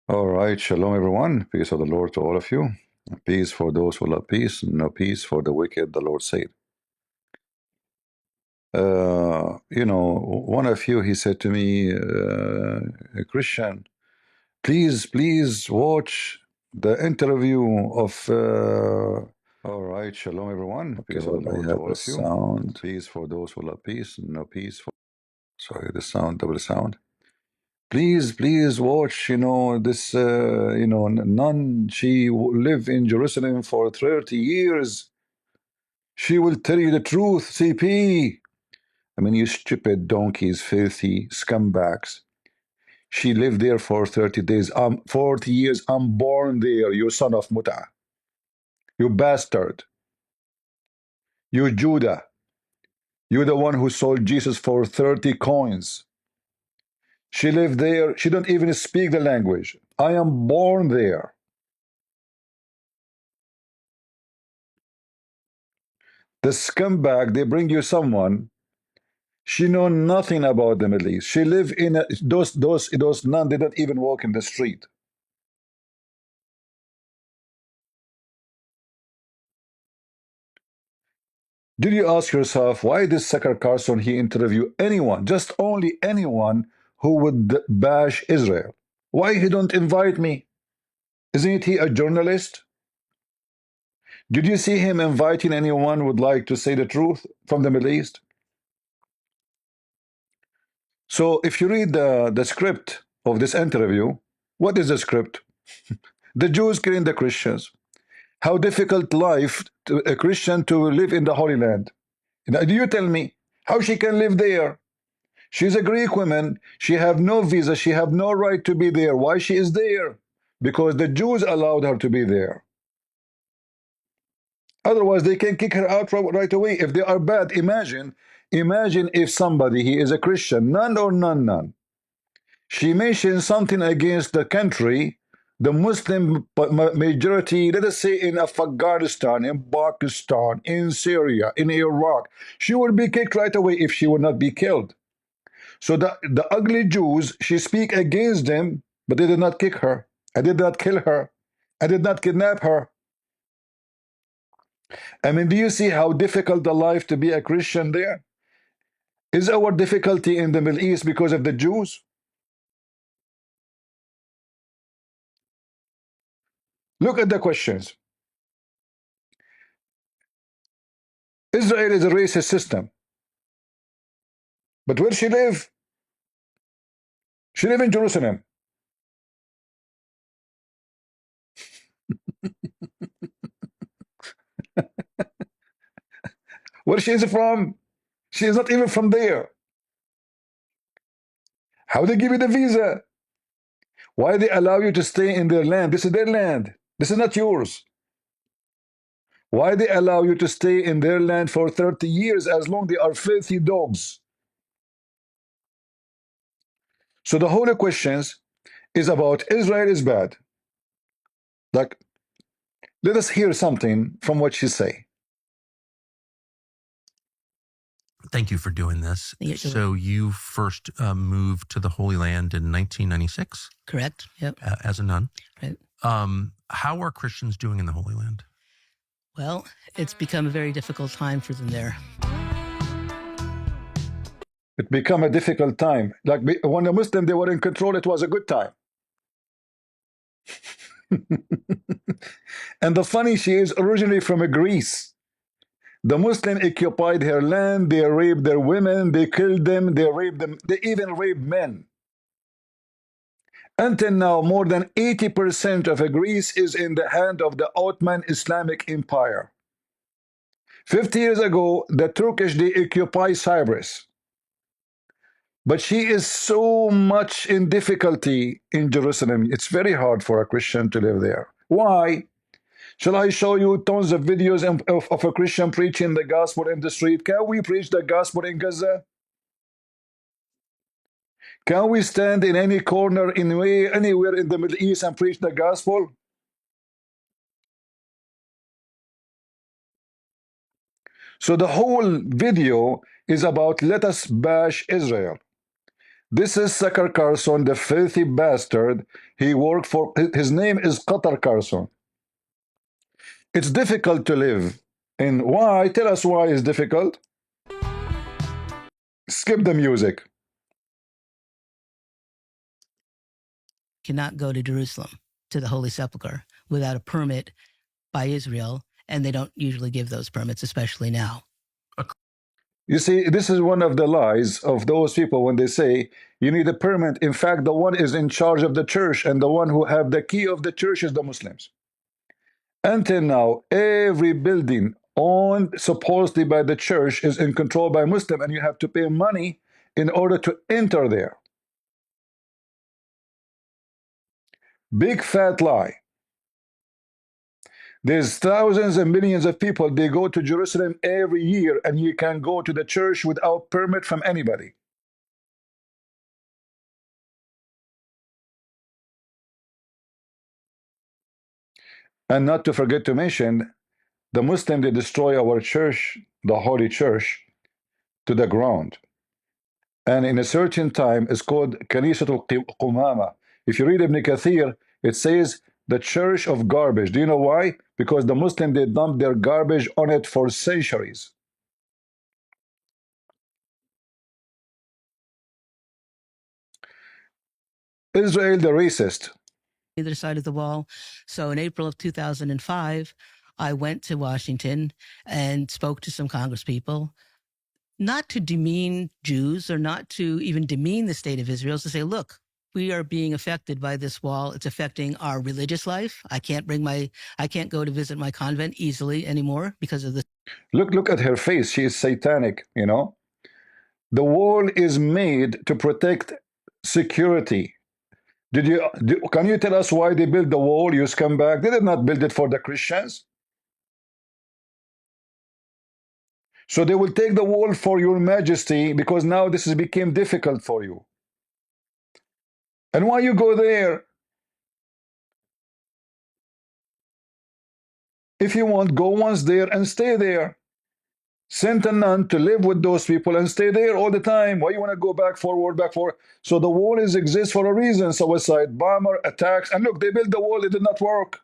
All right, shalom everyone. Peace of the Lord to all of you. Peace for those who love peace, no peace for the wicked, the Lord said. One of you, he said to me, a Christian, please watch the interview of. All right, shalom everyone. Peace of the Lord to all of you. Sound. Peace for those who love peace, no peace for. Sorry, the sound, double sound. Please watch, this, nun, she lived in Jerusalem for 30 years. She will tell you the truth, CP. I mean, you stupid donkeys, filthy scumbags. She lived there for 30 days. 40 years, I'm born there, you son of Muta. You bastard. You Judah. You're the one who sold Jesus for 30 coins. She lived there. She don't even speak the language. I am born there. The scumbag, they bring you someone. She know nothing about the Middle East. She live in those nuns. They don't even walk in the street. Did you ask yourself why this Tucker Carlson he interview anyone, just only anyone who would bash Israel? Why he don't invite me? Isn't he a journalist? Did you see him inviting anyone who would like to say the truth from the Middle East? So if you read the script of this interview, what is the script? The Jews killing the Christians. How difficult life to a Christian to live in the Holy Land. Now, do you tell me how she can live there? She's a Greek woman. She have no visa. She have no right to be there. Why she is there? Because the Jews allowed her to be there. Otherwise, they can kick her out right away. If they are bad, imagine if somebody, he is a Christian, none or none. She mentioned something against the country, the Muslim majority, let us say in Afghanistan, in Pakistan, in Syria, in Iraq. She would be kicked right away if she would not be killed. So the ugly Jews, she speak against them, but they did not kick her. I did not kill her. I did not kidnap her. I mean, do you see how difficult the life to be a Christian there? Is our difficulty in the Middle East because of the Jews? Look at the questions. Israel is a racist system. But where she live? She live in Jerusalem. Where she is from? She is not even from there. How they give you the visa? Why they allow you to stay in their land? This is their land. This is not yours. Why they allow you to stay in their land for 30 years as long they are filthy dogs? So the whole questions is about Israel is bad. Like, let us hear something from what she say. Thank you for doing this. So you first moved to the Holy Land in 1996? Correct. Yep. As a nun. Right. How are Christians doing in the Holy Land? Well, it's become a very difficult time for them there. It became a difficult time. Like when the Muslims, they were in control, it was a good time. And the funny, she is originally from Greece. The Muslim occupied her land, they raped their women, they killed them, they raped them, they even raped men. Until now, more than 80% of Greece is in the hand of the Ottoman Islamic Empire. 50 years ago, the Turkish, they occupy Cyprus. But she is so much in difficulty in Jerusalem. It's very hard for a Christian to live there. Why? Shall I show you tons of videos of a Christian preaching the gospel in the street? Can we preach the gospel in Gaza? Can we stand in any corner, anywhere in the Middle East and preach the gospel? So the whole video is about let us bash Israel. This is Tucker Carlson, the filthy bastard. He worked for, his name is Qatar Carlson. It's difficult to live. And why? Tell us why it's difficult. Skip the music. Cannot go to Jerusalem, to the Holy Sepulchre, without a permit by Israel, and they don't usually give those permits, especially now. You see, this is one of the lies of those people when they say you need a permit. In fact, the one is in charge of the church, and the one who have the key of the church is the Muslims. Until now, every building owned supposedly by the church is in control by Muslim, and you have to pay money in order to enter there. Big fat lie. There's thousands and millions of people, they go to Jerusalem every year, and you can go to the church without permit from anybody. And not to forget to mention, the Muslims, they destroy our church, the Holy Church, to the ground. And in a certain time, it's called تriesет Qumama. If you read Ibn Kathir, it says the church of garbage. Do you know why? Because the Muslims, they dumped their garbage on it for centuries. Israel, the racist. Either side of the wall. So in April of 2005, I went to Washington and spoke to some congresspeople, not to demean Jews or not to even demean the state of Israel, to say, look, we are being affected by this wall. It's affecting our religious life. I can't go to visit my convent easily anymore because of this. Look at her face. She is satanic, you know. The wall is made to protect security. Can you tell us why they built the wall, you scumbag? They did not build it for the Christians. So they will take the wall for your majesty because now this has become difficult for you. And why you go there? If you want, go once there and stay there. Send a nun to live with those people and stay there all the time. Why you want to go back forward, back forward? So the wall exists for a reason. Suicide, bomber, attacks. And look, they built the wall. It did not work.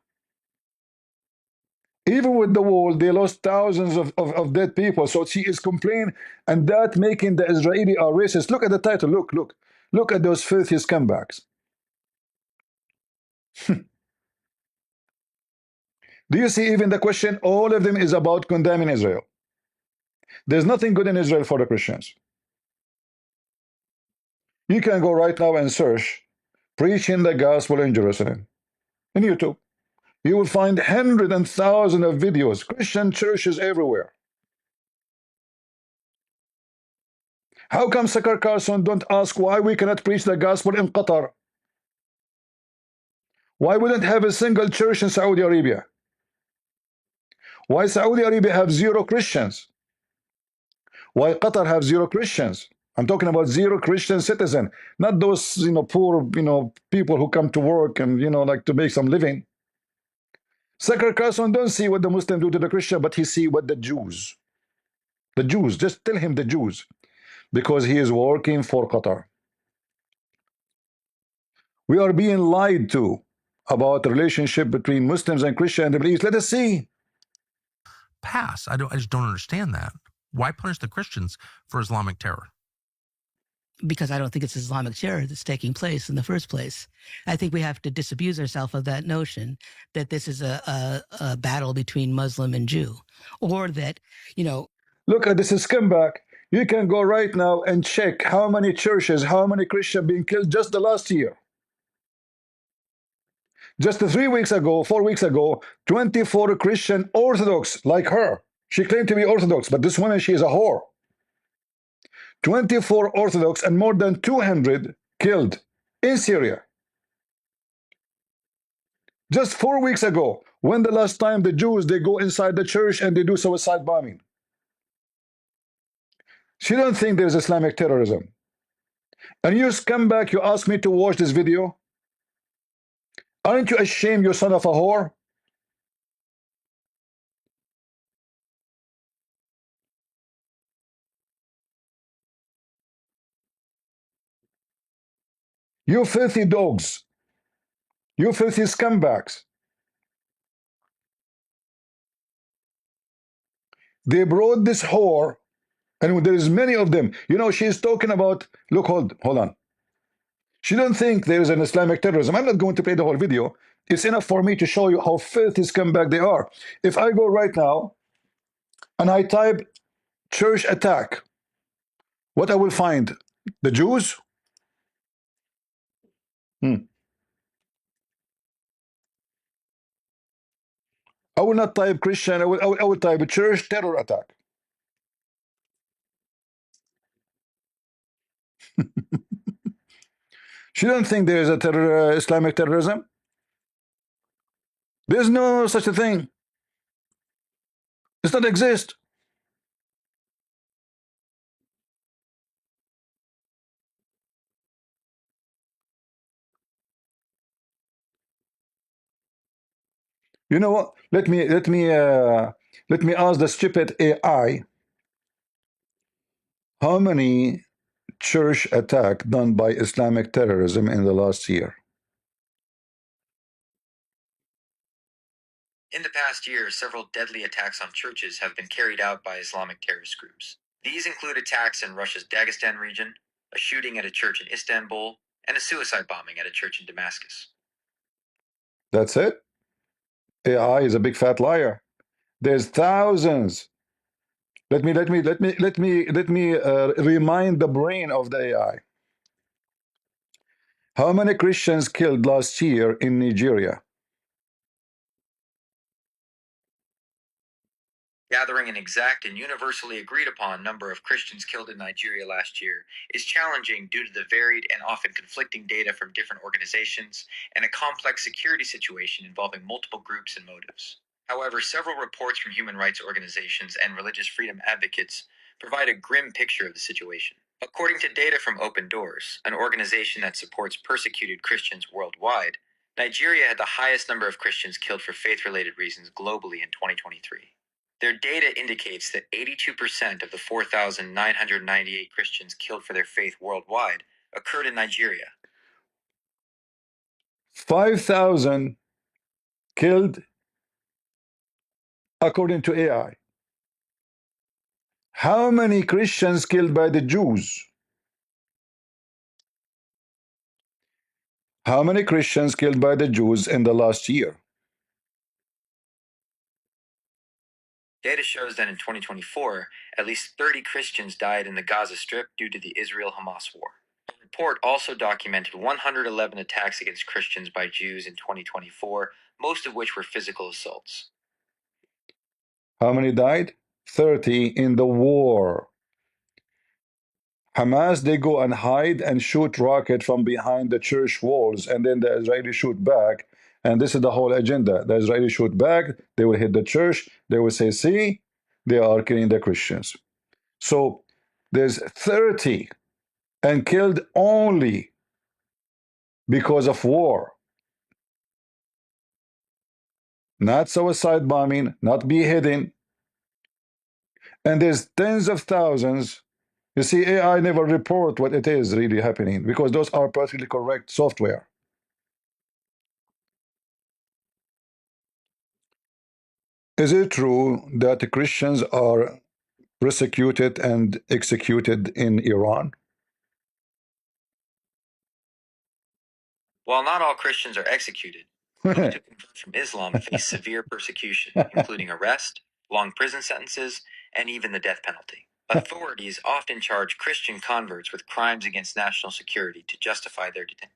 Even with the wall, they lost thousands of dead people. So she is complaining, and that making the Israeli are racist. Look at the title. Look at those filthy scumbags. Do you see even the question? All of them is about condemning Israel. There's nothing good in Israel for the Christians. You can go right now and search preaching the gospel in Jerusalem in YouTube. You will find hundreds and thousands of videos, Christian churches everywhere. How come Tucker Carlson don't ask why we cannot preach the gospel in Qatar? Why we don't have a single church in Saudi Arabia? Why Saudi Arabia have 0 Christians? Why Qatar have 0 Christians? I'm talking about 0 Christian citizen, not those poor people who come to work and like to make some living. Tucker Carlson don't see what the Muslims do to the Christian, but he see what the Jews. The Jews, just tell him the Jews, because he is working for Qatar. We are being lied to about the relationship between Muslims and Christians in the Middle East. Let us see. Pass. I just don't understand that. Why punish the Christians for Islamic terror? Because I don't think it's Islamic terror that's taking place in the first place. I think we have to disabuse ourselves of that notion that this is a battle between Muslim and Jew, or that, Look at this scumbag. You can go right now and check how many churches, how many Christians being killed just the last year. Just 3 weeks ago, 4 weeks ago, 24 Christian Orthodox like her. She claimed to be Orthodox, but this woman, she is a whore. 24 Orthodox and more than 200 killed in Syria. Just 4 weeks ago. When the last time the Jews, they go inside the church and they do suicide bombing? She don't think there's Islamic terrorism. And you scumbag, you ask me to watch this video? Aren't you ashamed, you son of a whore? You filthy dogs. You filthy scumbags. They brought this whore, and there is many of them. You know, she's talking about, look, hold on. She don't think there is an Islamic terrorism. I'm not going to play the whole video. It's enough for me to show you how filthy scumbag they are. If I go right now and I type church attack, what I will find? The Jews? I will not type Christian. I will type a church terror attack. She don't think there is a Islamic terrorism. There's no such a thing. It does not exist. You know what? Let me ask the stupid AI. How many church attack done by Islamic terrorism in the last year? In the past year, several deadly attacks on churches have been carried out by Islamic terrorist groups. These include attacks in Russia's Dagestan region, a shooting at a church in Istanbul, and a suicide bombing at a church in Damascus. That's it? AI is a big fat liar. There's thousands. Let me remind the brain of the AI. How many Christians killed last year in Nigeria? Gathering an exact and universally agreed upon number of Christians killed in Nigeria last year is challenging due to the varied and often conflicting data from different organizations and a complex security situation involving multiple groups and motives. However, several reports from human rights organizations and religious freedom advocates provide a grim picture of the situation. According to data from Open Doors, an organization that supports persecuted Christians worldwide, Nigeria had the highest number of Christians killed for faith-related reasons globally in 2023. Their data indicates that 82% of the 4,998 Christians killed for their faith worldwide occurred in Nigeria. 5,000 killed according to AI. How many Christians killed by the Jews? How many Christians killed by the Jews in the last year? Data shows that in 2024, at least 30 Christians died in the Gaza Strip due to the Israel-Hamas war. The report also documented 111 attacks against Christians by Jews in 2024, most of which were physical assaults. How many died? 30 in the war. Hamas, they go and hide and shoot rocket from behind the church walls, and then the Israeli shoot back. And this is the whole agenda. The Israeli shoot back, they will hit the church, they will say, see, they are killing the Christians. So there's 30 and killed only because of war. Not suicide bombing, not beheading. And there's tens of thousands. You see, AI never report what it is really happening because those are perfectly correct software. Is it true that Christians are persecuted and executed in Iran? While not all Christians are executed, those who convert from Islam face severe persecution, including arrest, long prison sentences, and even the death penalty. Authorities often charge Christian converts with crimes against national security to justify their detention.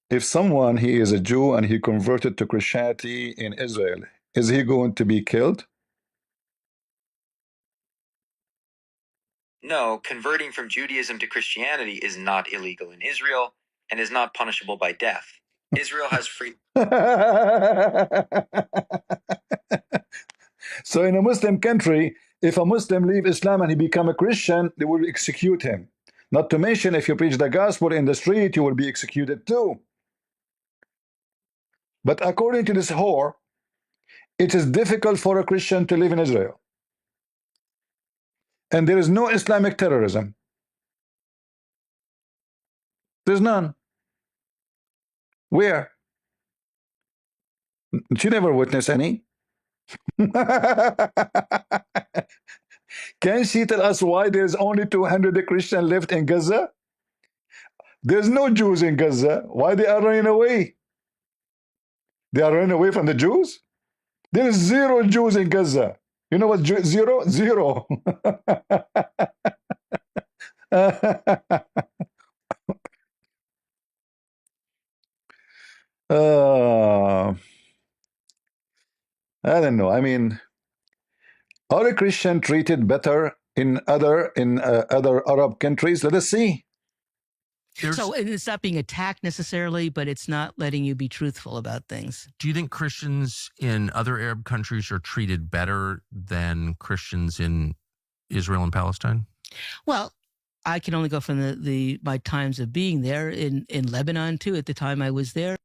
If someone, he is a Jew and he converted to Christianity in Israel, is he going to be killed? No, converting from Judaism to Christianity is not illegal in Israel and is not punishable by death. Israel has free. So in a Muslim country, if a Muslim leave Islam and he become a Christian, they will execute him. Not to mention, if you preach the gospel in the street, you will be executed too. But according to this whore, it is difficult for a Christian to live in Israel. And there is no Islamic terrorism. There's none. Where? She never witnessed any. Can she tell us why there's only 200 Christians left in Gaza? There's no Jews in Gaza. Why they are running away? They are running away from the Jews? There's 0 Jews in Gaza. You know what zero? Zero. I don't know. I mean, are a Christian treated better in other Arab countries? Let us see. So it's not being attacked necessarily, but it's not letting you be truthful about things. Do you think Christians in other Arab countries are treated better than Christians in Israel and Palestine? Well, I can only go from my times of being there in Lebanon too. At the time I was there.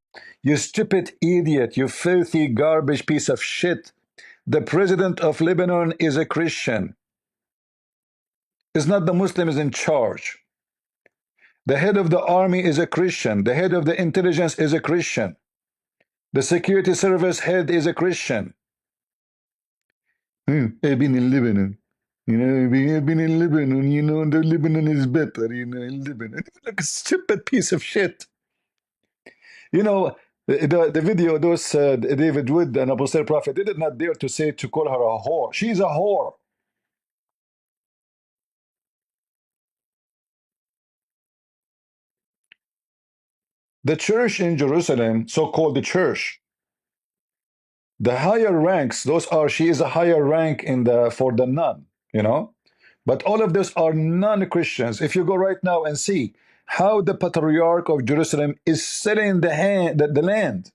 You stupid idiot! You filthy garbage piece of shit! The president of Lebanon is a Christian. It's not the Muslims in charge. The head of the army is a Christian. The head of the intelligence is a Christian. The security service head is a Christian. I've been in Lebanon. You know, I've been in Lebanon. You know, the Lebanon is better. You know, in Lebanon. Like a stupid piece of shit. You know, the video, those David Wood and Apostle Prophet, they did not dare to call her a whore. She's a whore. The church in Jerusalem, so-called the church, the higher ranks, she is a higher rank for the nun, you know. But all of those are non-Christians. If you go right now and see how the Patriarch of Jerusalem is selling the land.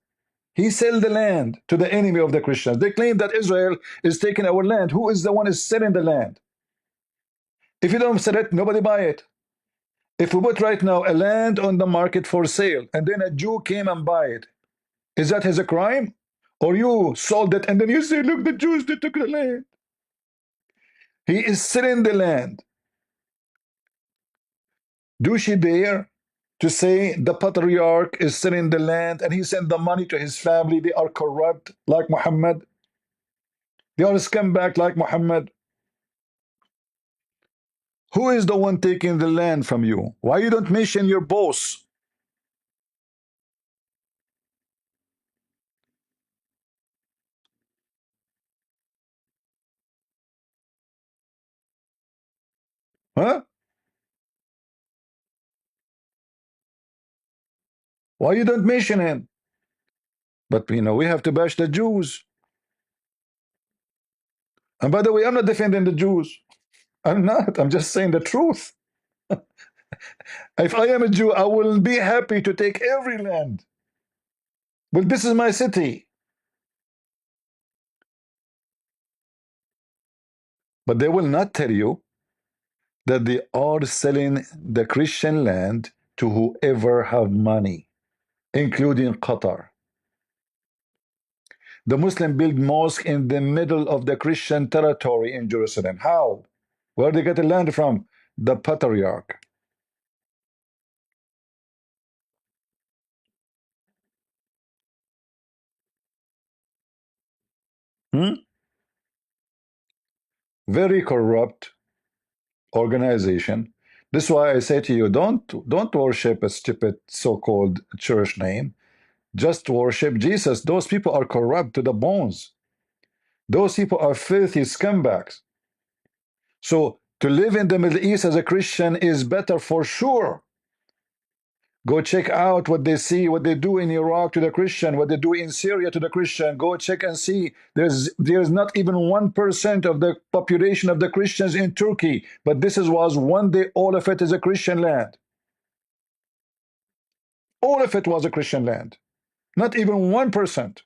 He sell the land to the enemy of the Christians. They claim that Israel is taking our land. Who is the one is selling the land? If you don't sell it, nobody buy it. If we put right now a land on the market for sale, and then a Jew came and buy it, is that a crime? Or you sold it and then you say, look, the Jews, they took the land. He is selling the land. Do she dare to say the patriarch is selling the land and he sent the money to his family? They are corrupt like Muhammad. They are scumbag like Muhammad. Who is the one taking the land from you? Why you don't mention your boss? Huh? Why you don't mention him? But you know, we have to bash the Jews. And by the way, I'm not defending the Jews. I'm not. I'm just saying the truth. If I am a Jew, I will be happy to take every land. But this is my city. But they will not tell you that they are selling the Christian land to whoever have money, including Qatar. The Muslim build mosque in the middle of the Christian territory in Jerusalem. How? Where they get the land from? The patriarch. Very corrupt organization. This is why I say to you, don't worship a stupid so-called church name. Just worship Jesus. Those people are corrupt to the bones. Those people are filthy scumbags. So to live in the Middle East as a Christian is better for sure. Go check out what they see, what they do in Iraq to the Christian, what they do in Syria to the Christian. Go check and see. There's not even 1% of the population of the Christians in Turkey. But this was one day all of it is a Christian land. All of it was a Christian land. Not even 1%.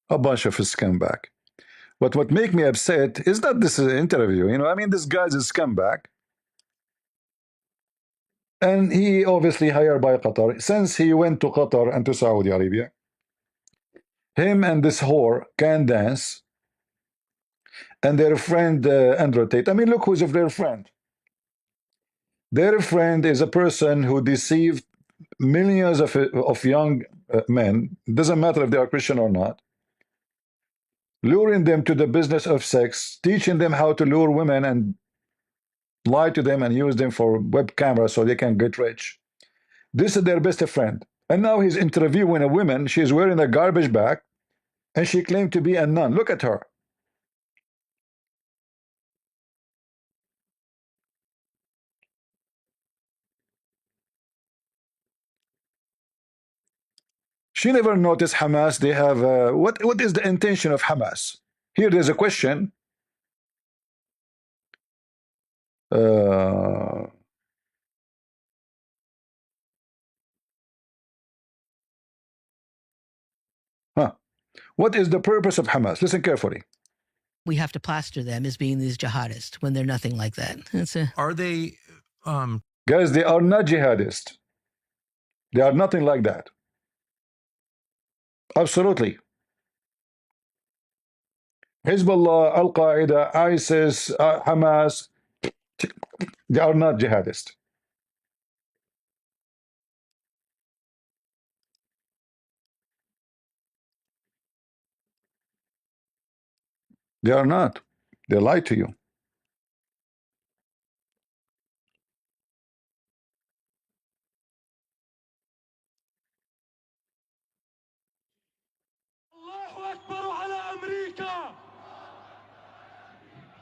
A bunch of scumbag. But what make me upset is not this interview. You know, I mean, this guy's a scumbag. And he obviously hired by Qatar. Since he went to Qatar and to Saudi Arabia, Him and this whore can dance, and their friend Andrew Tate. I mean, look who's their friend. Their friend is a person who deceived millions of young men. Doesn't matter if they are Christian or not. Luring them to the business of sex, teaching them how to lure women and lie to them and use them for web cameras so they can get rich. This is their best friend. And now he's interviewing a woman. She's wearing a garbage bag, and she claimed to be a nun. Look at her. She never noticed Hamas. They have what is the intention of Hamas? Here there's a question. Huh. What is the purpose of Hamas? Listen carefully. We have to plaster them as being these jihadists when they're nothing like that. Are they? Guys, they are not jihadists. They are nothing like that. Absolutely. Hezbollah, Al Qaeda, ISIS, Hamas, they are not jihadists. They are not. They lie to you. الله أكبر على أمريكا.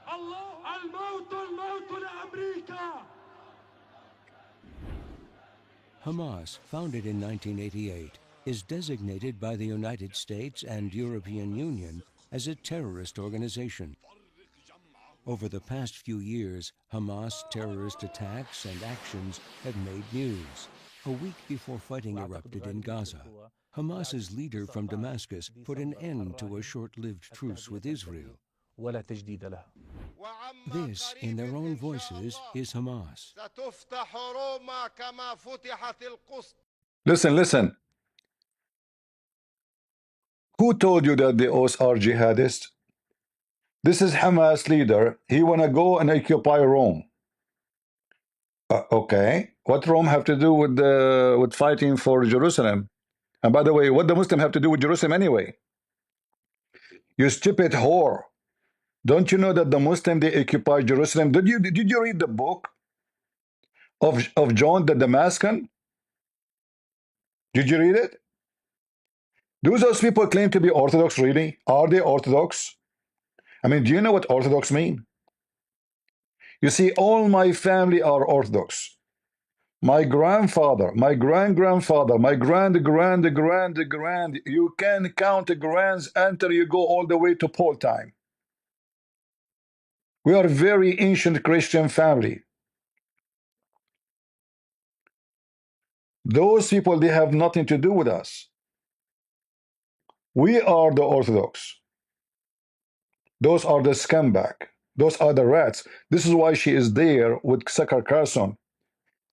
الله الموت لأمريكا. Hamas, founded in 1988, is designated by the United States and European Union as a terrorist organization. Over the past few years, Hamas terrorist attacks and actions have made news. A week before fighting erupted in Gaza, Hamas's leader from Damascus put an end to a short-lived truce with Israel. This, in their own voices, is Hamas. Listen, listen. Who told you that the O's are jihadists? This is Hamas leader. He want to go and occupy Rome. Okay. What Rome have to do with fighting for Jerusalem? And by the way, what the Muslim have to do with Jerusalem anyway? You stupid whore. Don't you know that the Muslim, they occupy Jerusalem? Did you read the book of John the Damascus? Did you read it? Do those people claim to be Orthodox really? Are they Orthodox? I mean, do you know what Orthodox mean? You see, all my family are Orthodox. My grandfather, my grandgrandfather, my grand, you can count the grands until you go all the way to Paul time. We are a very ancient Christian family. Those people, they have nothing to do with us. We are the Orthodox. Those are the scumbag. Those are the rats. This is why she is there with Tucker Carlson.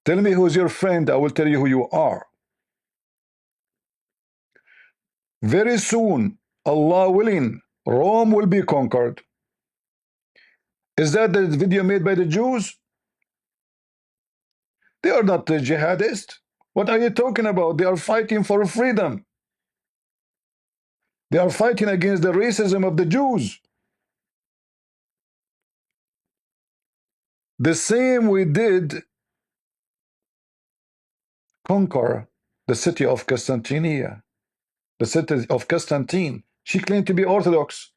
Tell me who's your friend, I will tell you who you are. Very soon, Allah willing, Rome will be conquered. Is that the video made by the Jews? They are not the jihadists. What are you talking about? They are fighting for freedom. They are fighting against the racism of the Jews. The same we did conquer the city of Constantinia. The city of Constantine. She claimed to be Orthodox.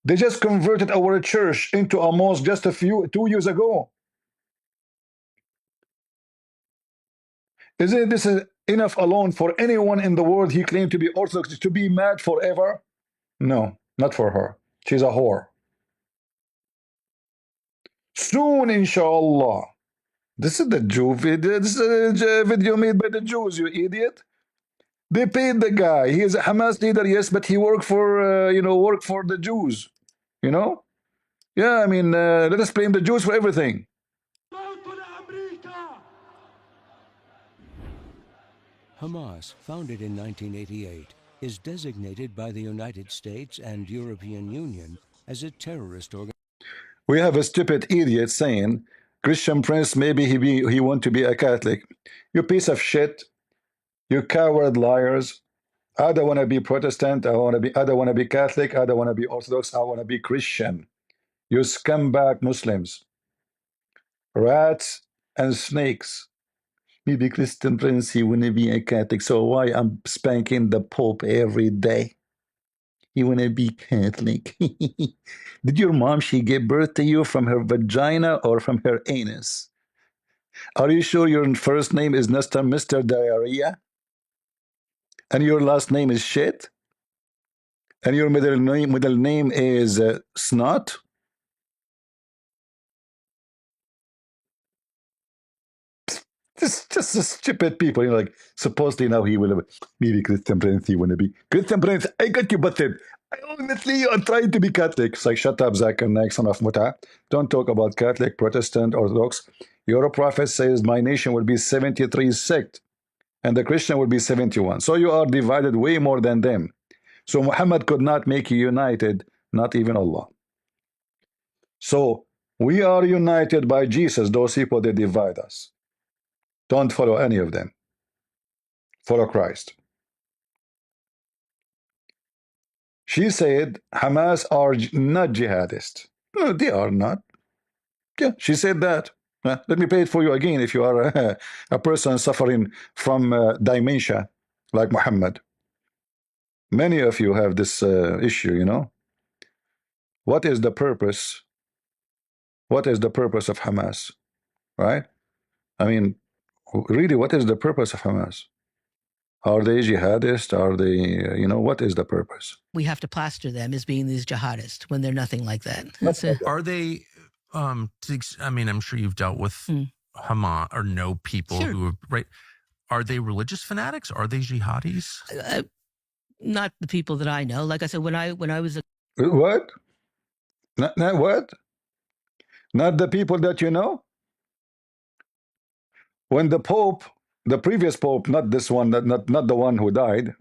They just converted our church into a mosque just 2 years ago. Isn't this enough alone for anyone in the world he claimed to be Orthodox to be mad forever? No, not for her. She's a whore. Soon, inshallah. This is the Jew video. This is a video made by the Jews, you idiot. They paid the guy. He is a Hamas leader, yes, but he worked for, work for the Jews. You know? Yeah, I mean, let us blame the Jews for everything. Hamas, founded in 1988, is designated by the United States and European Union as a terrorist organization. We have a stupid idiot saying, Christian Prince, maybe he want to be a Catholic. You piece of shit. You coward liars. I don't want to be Protestant. I don't want to be Catholic. I don't want to be Orthodox. I want to be Christian. You scumbag Muslims. Rats and snakes. Maybe Christian Prince, he want to be a Catholic. So why I'm spanking the Pope every day? You want to be Catholic. Did your mom, she gave birth to you from her vagina or from her anus? Are you sure your first name is Mr. Diarrhea? And your last name is shit? And your middle name is snot? Just stupid people. You know, like, supposedly now he will maybe Christian Prince, he want to be Christian Prince. I got you busted. Honestly, I'm trying to be Catholic. It's like, shut up, Zach and Nike, son of Muta. Don't talk about Catholic, Protestant, Orthodox. Your prophet says my nation will be 73 sect, and the Christian will be 71. So you are divided way more than them. So Muhammad could not make you united, not even Allah. So we are united by Jesus. Those people, they divide us. Don't follow any of them. Follow Christ. She said Hamas are not jihadists. No, they are not. Yeah, she said that. Let me pay it for you again if you are a person suffering from dementia like Muhammad. Many of you have this issue, you know. What is the purpose? What is the purpose of Hamas? Right? I mean, really, what is the purpose of Hamas? Are they jihadists? Are they, you know, what is the purpose? We have to plaster them as being these jihadists when they're nothing like that. That's it. Are they, I mean, I'm sure you've dealt with Hamas or know people who have, right? Are they religious fanatics? Are they jihadis? Not the people that I know. Like I said, when I was a... What? Not what? Not the people that you know? When the Pope, the previous Pope, not this one, not the one who died,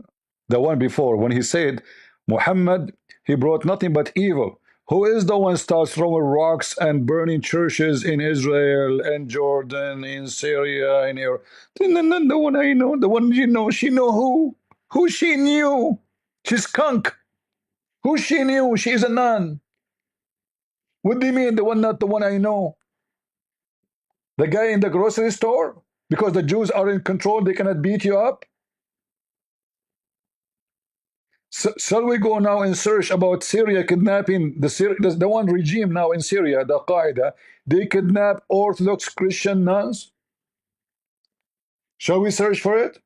the one before, when he said, Muhammad, he brought nothing but evil. Who is the one starts throwing rocks and burning churches in Israel and Jordan, in Syria, in Iraq? The one I know, the one you know, she know who? Who she knew? She's skunk. Who she knew? She's a nun. What do you mean, the one, not the one I know? The guy in the grocery store? Because the Jews are in control, they cannot beat you up? So, shall we go now and search about Syria kidnapping the one regime now in Syria, the Qaeda? They kidnap Orthodox Christian nuns. Shall we search for it?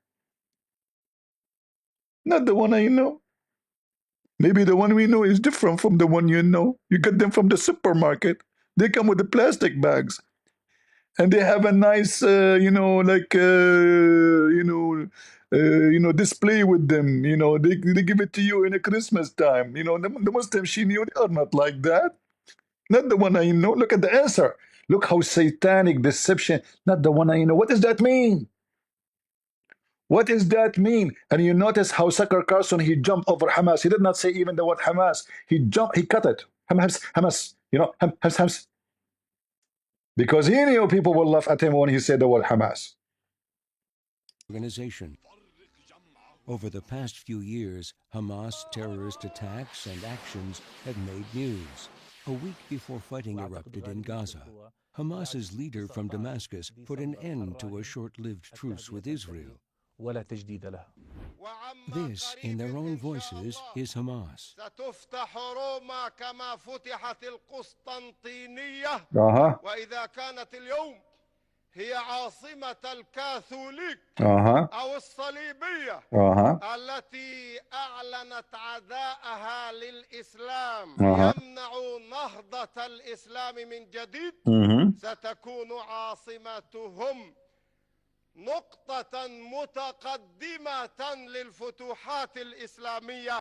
Not the one I know. Maybe the one we know is different from the one you know. You get them from the supermarket. They come with the plastic bags, and they have a nice, you know, like, display with them. You know, they give it to you in a Christmas time. You know, the Muslims she knew, they are not like that. Not the one I know. Look at the answer. Look how satanic deception. Not the one I know. What does that mean? What does that mean? And you notice how Tucker Carlson, he jumped over Hamas. He did not say even the word Hamas. He jumped, he cut it. Hamas, you know, Hamas. Because he knew people will laugh at him when he said the word Hamas. Organization. Over the past few years, Hamas terrorist attacks and actions have made news. A week before fighting erupted in Gaza, Hamas's leader from Damascus put an end to a short-lived truce with Israel. This, in their own voices, is Hamas. هي عاصمة الكاثوليك أو الصليبية التي أعلنت عداءها للإسلام يمنع نهضة الإسلام من جديد ستكون عاصمتهم نقطة متقدمة للفتوحات الإسلامية.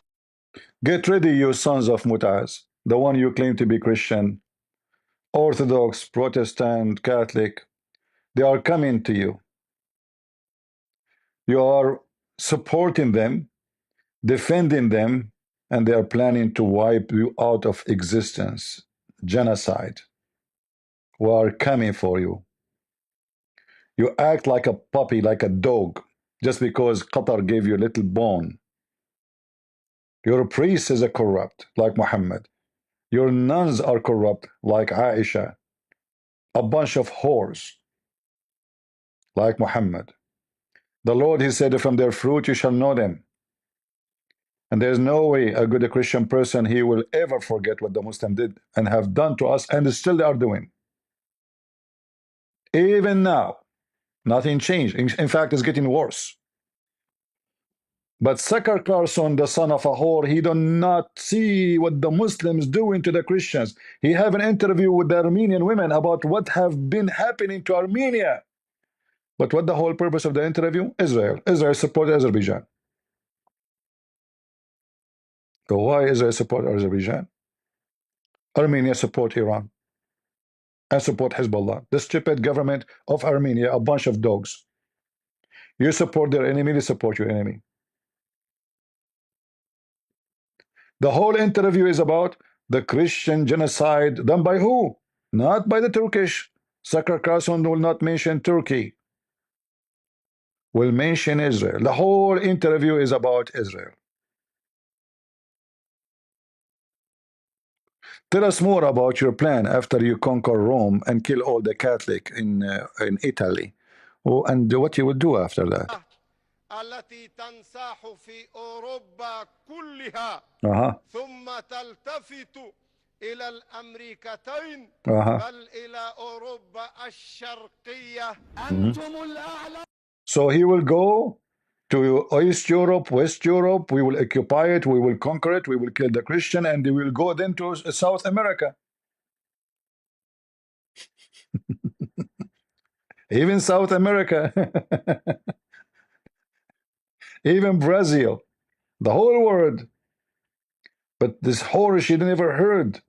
Get ready, you sons of Mutaz, the one you claim to be Christian, Orthodox, Protestant, Catholic. They are coming to you. You are supporting them, defending them, and they are planning to wipe you out of existence. Genocide. We are coming for you. You act like a puppy, like a dog, just because Qatar gave you a little bone. Your priest is a corrupt, like Muhammad. Your nuns are corrupt, like Aisha. A bunch of whores, like Muhammad. The Lord, he said, from their fruit you shall know them. And there's no way a good Christian person, he will ever forget what the Muslim did and have done to us, and still they are doing. Even now, nothing changed. In fact, it's getting worse. But Tucker Carlson, the son of a whore, he do not see what the Muslims doing to the Christians. He have an interview with the Armenian women about what have been happening to Armenia. But what the whole purpose of the interview? Israel. Israel support Azerbaijan. So why Israel support Azerbaijan? Armenia support Iran and support Hezbollah. The stupid government of Armenia, a bunch of dogs. You support their enemy, they support your enemy. The whole interview is about the Christian genocide done by who? Not by the Turkish. Tucker Carlson will not mention Turkey. Will mention Israel. The whole interview is about Israel. Tell us more about your plan after you conquer Rome and kill all the Catholic in Italy. Oh, and what you will do after that. التي تنساح في أوروبا كلها ثم تلتفت إلى الأمريكتين بل إلى أوروبا الشرقية أنتم الأعلى. So he will go to East Europe, West Europe, we will occupy it, we will conquer it, we will kill the Christian, and they will go then to South America. Even South America. Even Brazil. The whole world. But this horror she never heard.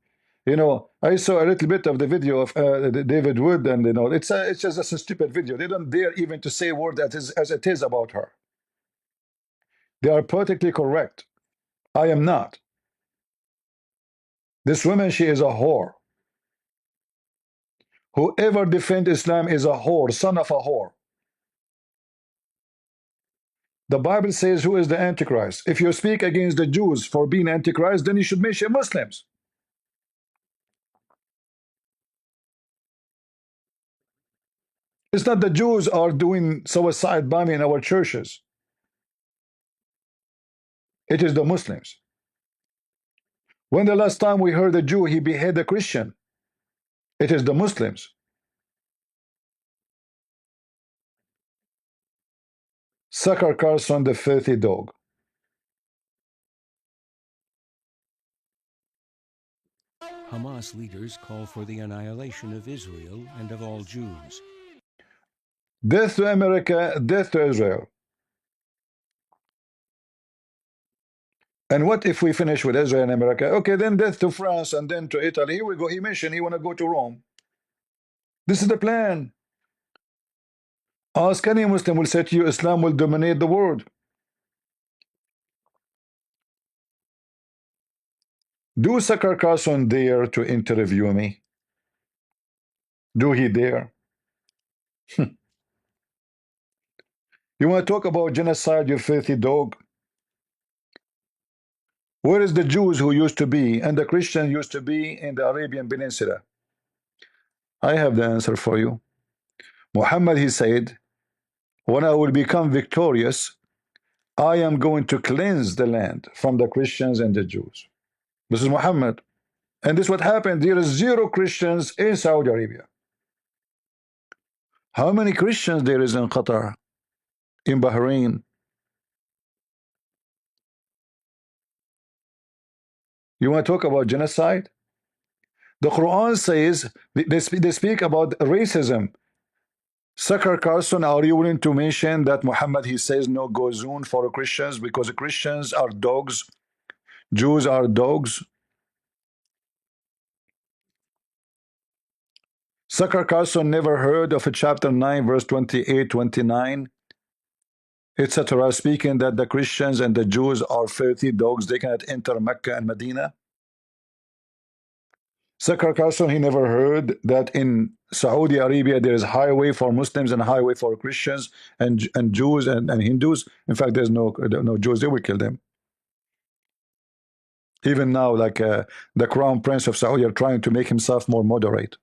You know, I saw a little bit of the video of David Wood, and you know, it's just a stupid video. They don't dare even to say a word that is as it is about her. They are politically correct. I am not. This woman, she is a whore. Whoever defends Islam is a whore, son of a whore. The Bible says, who is the Antichrist? If you speak against the Jews for being Antichrist, then you should mention Muslims. It's not the Jews are doing suicide bombing in our churches. It is the Muslims. When the last time we heard a Jew, he beheaded a Christian? It is the Muslims. Tucker Carlson, the filthy dog. Hamas leaders call for the annihilation of Israel and of all Jews. Death to America, death to Israel. And what if we finish with Israel and America? Okay, then death to France and then to Italy. Here we go. He mentioned he want to go to Rome. This is the plan. Ask any Muslim will say to you, Islam will dominate the world. Do Tucker Carlson dare to interview me? Do he dare? You want to talk about genocide, you filthy dog? Where is the Jews who used to be and the Christians used to be in the Arabian Peninsula? I have the answer for you. Muhammad, he said, when I will become victorious, I am going to cleanse the land from the Christians and the Jews. This is Muhammad. And this is what happened. There is 0 Christians in Saudi Arabia. How many Christians there is in Qatar, in Bahrain? You want to talk about genocide? The Quran says, they speak about racism. Tucker Carlson, are you willing to mention that Muhammad, he says no go zone for Christians because Christians are dogs, Jews are dogs? Tucker Carlson never heard of a chapter 9 verse 28, 29 etc., speaking that the Christians and the Jews are filthy dogs, they cannot enter Mecca and Medina? Tucker Carlson, he never heard that in Saudi Arabia there is highway for Muslims and highway for Christians and Jews and Hindus. In fact, there's no Jews, they will kill them. Even now, like the Crown Prince of Saudi are trying to make himself more moderate.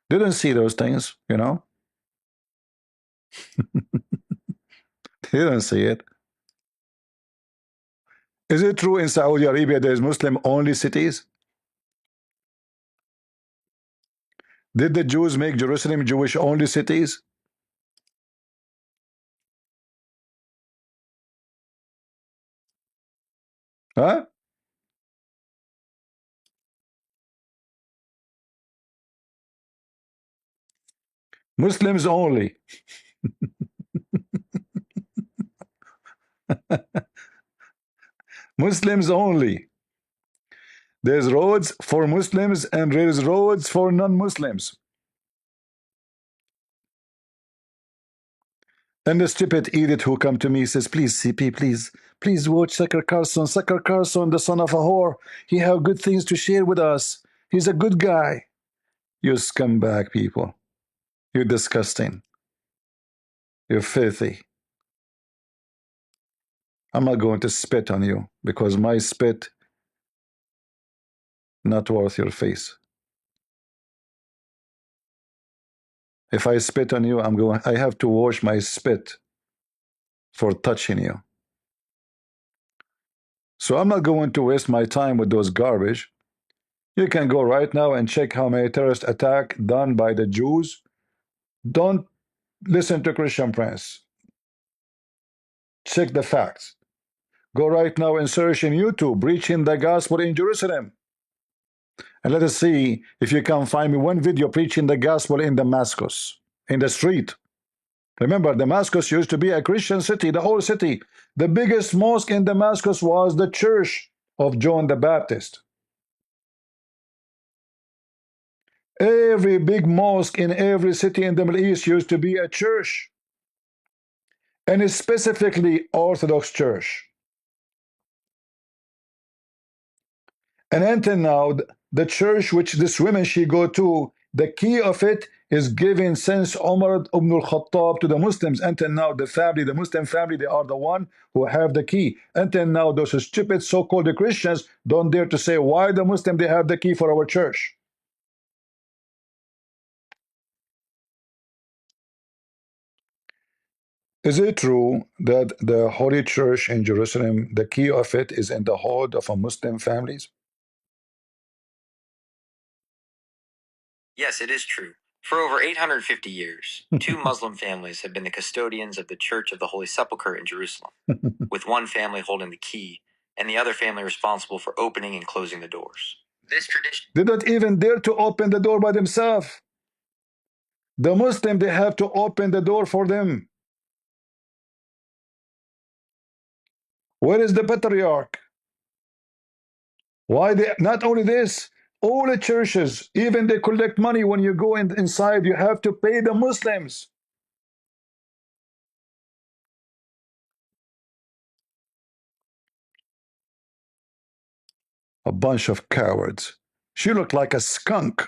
Didn't see those things, you know. Didn't see it. Is it true in Saudi Arabia there's Muslim-only cities? Did the Jews make Jerusalem Jewish-only cities? Huh? Muslims only. Muslims only. There's roads for Muslims and there's roads for non-Muslims. And the stupid idiot who come to me says, please, CP, please watch Tucker Carlson. Tucker Carlson, the son of a whore. He have good things to share with us. He's a good guy. You scumbag people. You're disgusting. You're filthy. I'm not going to spit on you because my spit not worth your face. If I spit on you, I have to wash my spit for touching you. So I'm not going to waste my time with those garbage. You can go right now and check how many terrorist attacks done by the Jews. Don't listen to Christian Prince. Check the facts. Go right now and search in YouTube, preaching the gospel in Jerusalem. And let us see if you can find me one video preaching the gospel in Damascus, in the street. Remember, Damascus used to be a Christian city, the whole city. The biggest mosque in Damascus was the church of John the Baptist. Every big mosque in every city in the Middle East used to be a church. And it's specifically Orthodox church. And until now, the church which this woman she go to, the key of it is given since Umar ibn al-Khattab to the Muslims. Until now, the Muslim family, they are the one who have the key. Until now, those stupid so-called Christians don't dare to say why the Muslim they have the key for our church. Is it true that the Holy Church in Jerusalem, the key of it is in the hold of a Muslim families? Yes, it is true. For over 850 years, two Muslim families have been the custodians of the Church of the Holy Sepulchre in Jerusalem, with one family holding the key and the other family responsible for opening and closing the doors. This tradition... They don't even dare to open the door by themselves. The Muslim, they have to open the door for them. Where is the patriarch? Why they, not only this, all the churches, even they collect money when you go inside, you have to pay the Muslims. A bunch of cowards. She looked like a skunk.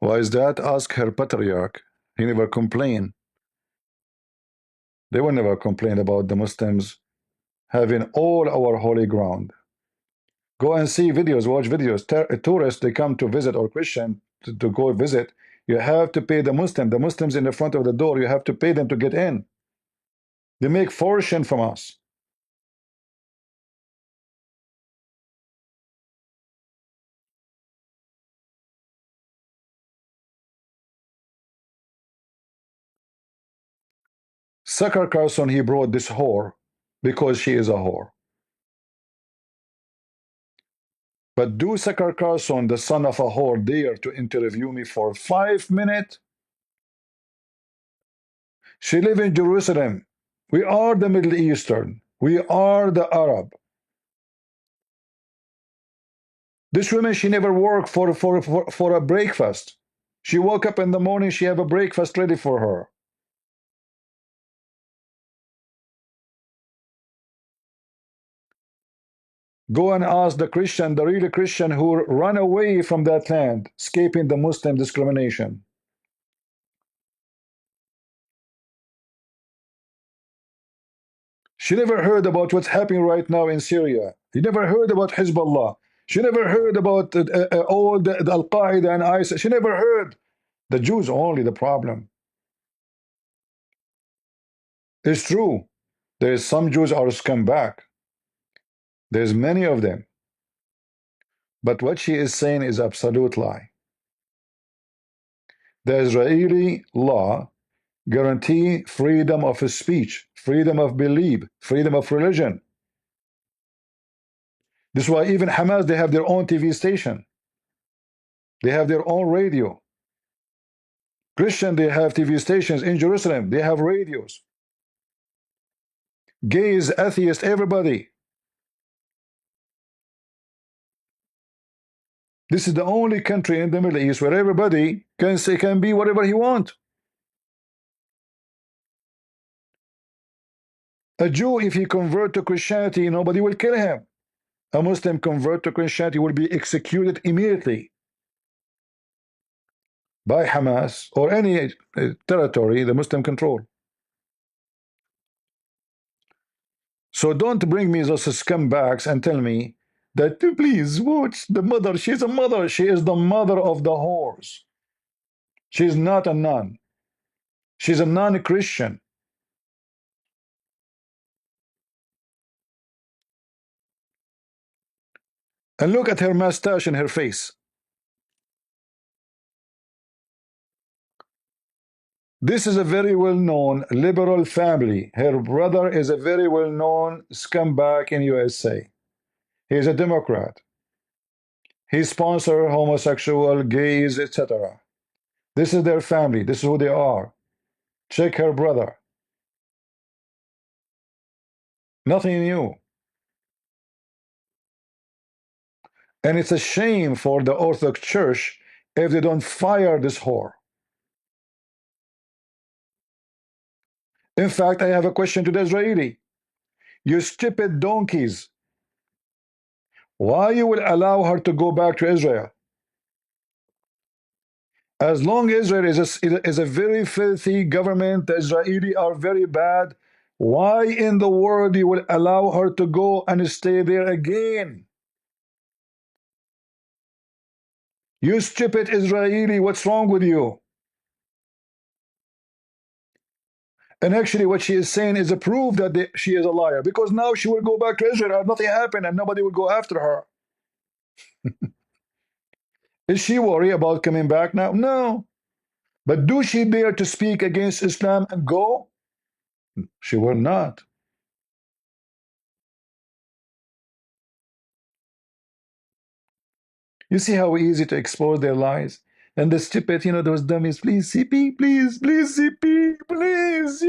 Why is that? Ask her patriarch. He never complained. They will never complain about the Muslims having all our holy ground. Go and see videos, watch videos. Tourists, they come to visit, or Christian to go visit. You have to pay the Muslim. The Muslims in the front of the door, you have to pay them to get in. They make fortune from us. Tucker Carlson, he brought this whore because she is a whore. But do Tucker Carlson, the son of a whore, dare to interview me for 5 minutes? She lives in Jerusalem. We are the Middle Eastern. We are the Arab. This woman, she never worked for a breakfast. She woke up in the morning, she have a breakfast ready for her. Go and ask the Christian, the real Christian who run away from that land, escaping the Muslim discrimination. She never heard about what's happening right now in Syria. She never heard about Hezbollah. She never heard about all the Al-Qaeda and ISIS. She never heard. The Jews only the problem. It's true. There's some Jews are scumbag. There's many of them. But what she is saying is absolute lie. The Israeli law guarantee freedom of speech, freedom of belief, freedom of religion. This is why even Hamas, they have their own TV station. They have their own radio. Christian, they have TV stations in Jerusalem. They have radios. Gays, atheists, everybody. This is the only country in the Middle East where everybody can be whatever he wants. A Jew, if he convert to Christianity, nobody will kill him. A Muslim convert to Christianity will be executed immediately by Hamas or any territory the Muslim control. So don't bring me those scumbags and tell me that, please watch the mother. She's a mother. She is the mother of the whores. She's not a nun. She's a non-Christian. And look at her mustache and her face. This is a very well-known liberal family. Her brother is a very well-known scumbag in USA. He's a Democrat. He sponsors homosexual, gays, etc. This is their family. This is who they are. Check her brother. Nothing new. And it's a shame for the Orthodox Church if they don't fire this whore. In fact, I have a question to the Israeli. You stupid donkeys. Why you will allow her to go back to Israel? As long as Israel is a very filthy government, the Israeli are very bad, why in the world you will allow her to go and stay there again? You stupid Israeli, what's wrong with you? And actually what she is saying is a proof that she is a liar, because now she will go back to Israel and nothing happened and nobody will go after her. Is she worried about coming back now? No. But do she dare to speak against Islam and go? She will not. You see how easy to expose their lies? And the stupid, those dummies, please, CP, please, CP, please,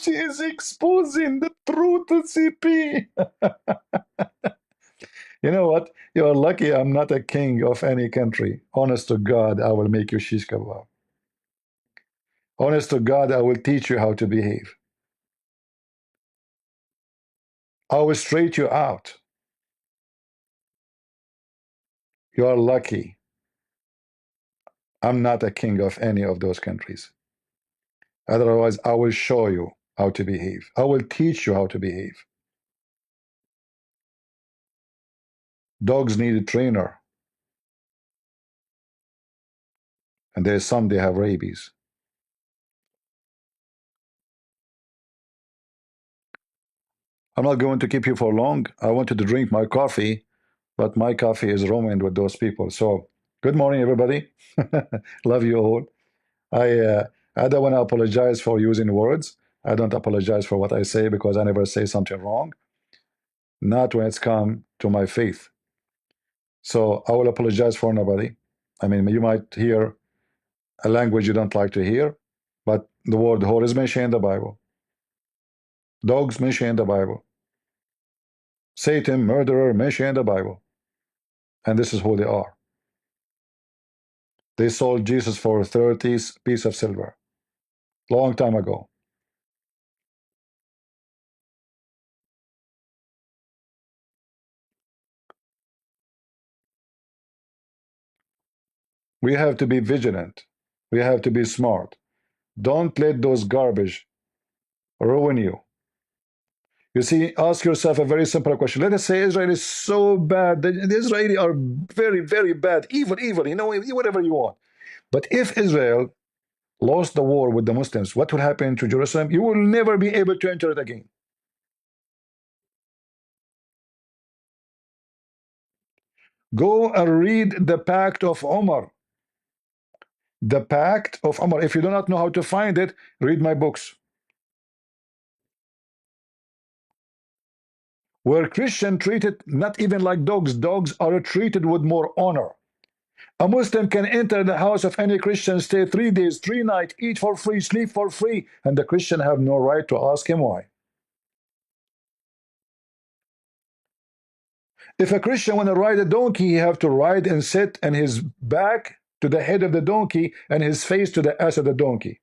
she is exposing the truth to CP. You know what? You're lucky I'm not a king of any country. Honest to God, I will make you shish kebab. Honest to God, I will teach you how to behave. I will straight you out. You are lucky. I'm not a king of any of those countries. Otherwise, I will show you how to behave. I will teach you how to behave. Dogs need a trainer. And there's some, they have rabies. I'm not going to keep you for long. I wanted to drink my coffee, but my coffee is ruined with those people. So, good morning, everybody. Love you all. I don't want to apologize for using words. I don't apologize for what I say because I never say something wrong. Not when it's come to my faith. So I will apologize for nobody. I mean, you might hear a language you don't like to hear, but the word whore is mentioned in the Bible. Dogs mentioned in the Bible. Satan, murderer, mentioned in the Bible. And this is who they are. They sold Jesus for 30 pieces of silver. Long time ago. We have to be vigilant. We have to be smart. Don't let those garbage ruin you. You see, ask yourself a very simple question. Let us say Israel is so bad. The Israelis are very, very bad. Evil, you know, whatever you want. But if Israel lost the war with the Muslims, what will happen to Jerusalem? You will never be able to enter it again. Go and read the Pact of Omar. The Pact of Omar. If you do not know how to find it, read my books. Where Christians treated not even like dogs. Dogs are treated with more honor. A Muslim can enter the house of any Christian, stay 3 days, 3 nights, eat for free, sleep for free, and the Christian have no right to ask him why. If a Christian want to ride a donkey, he have to ride and sit and his back to the head of the donkey and his face to the ass of the donkey.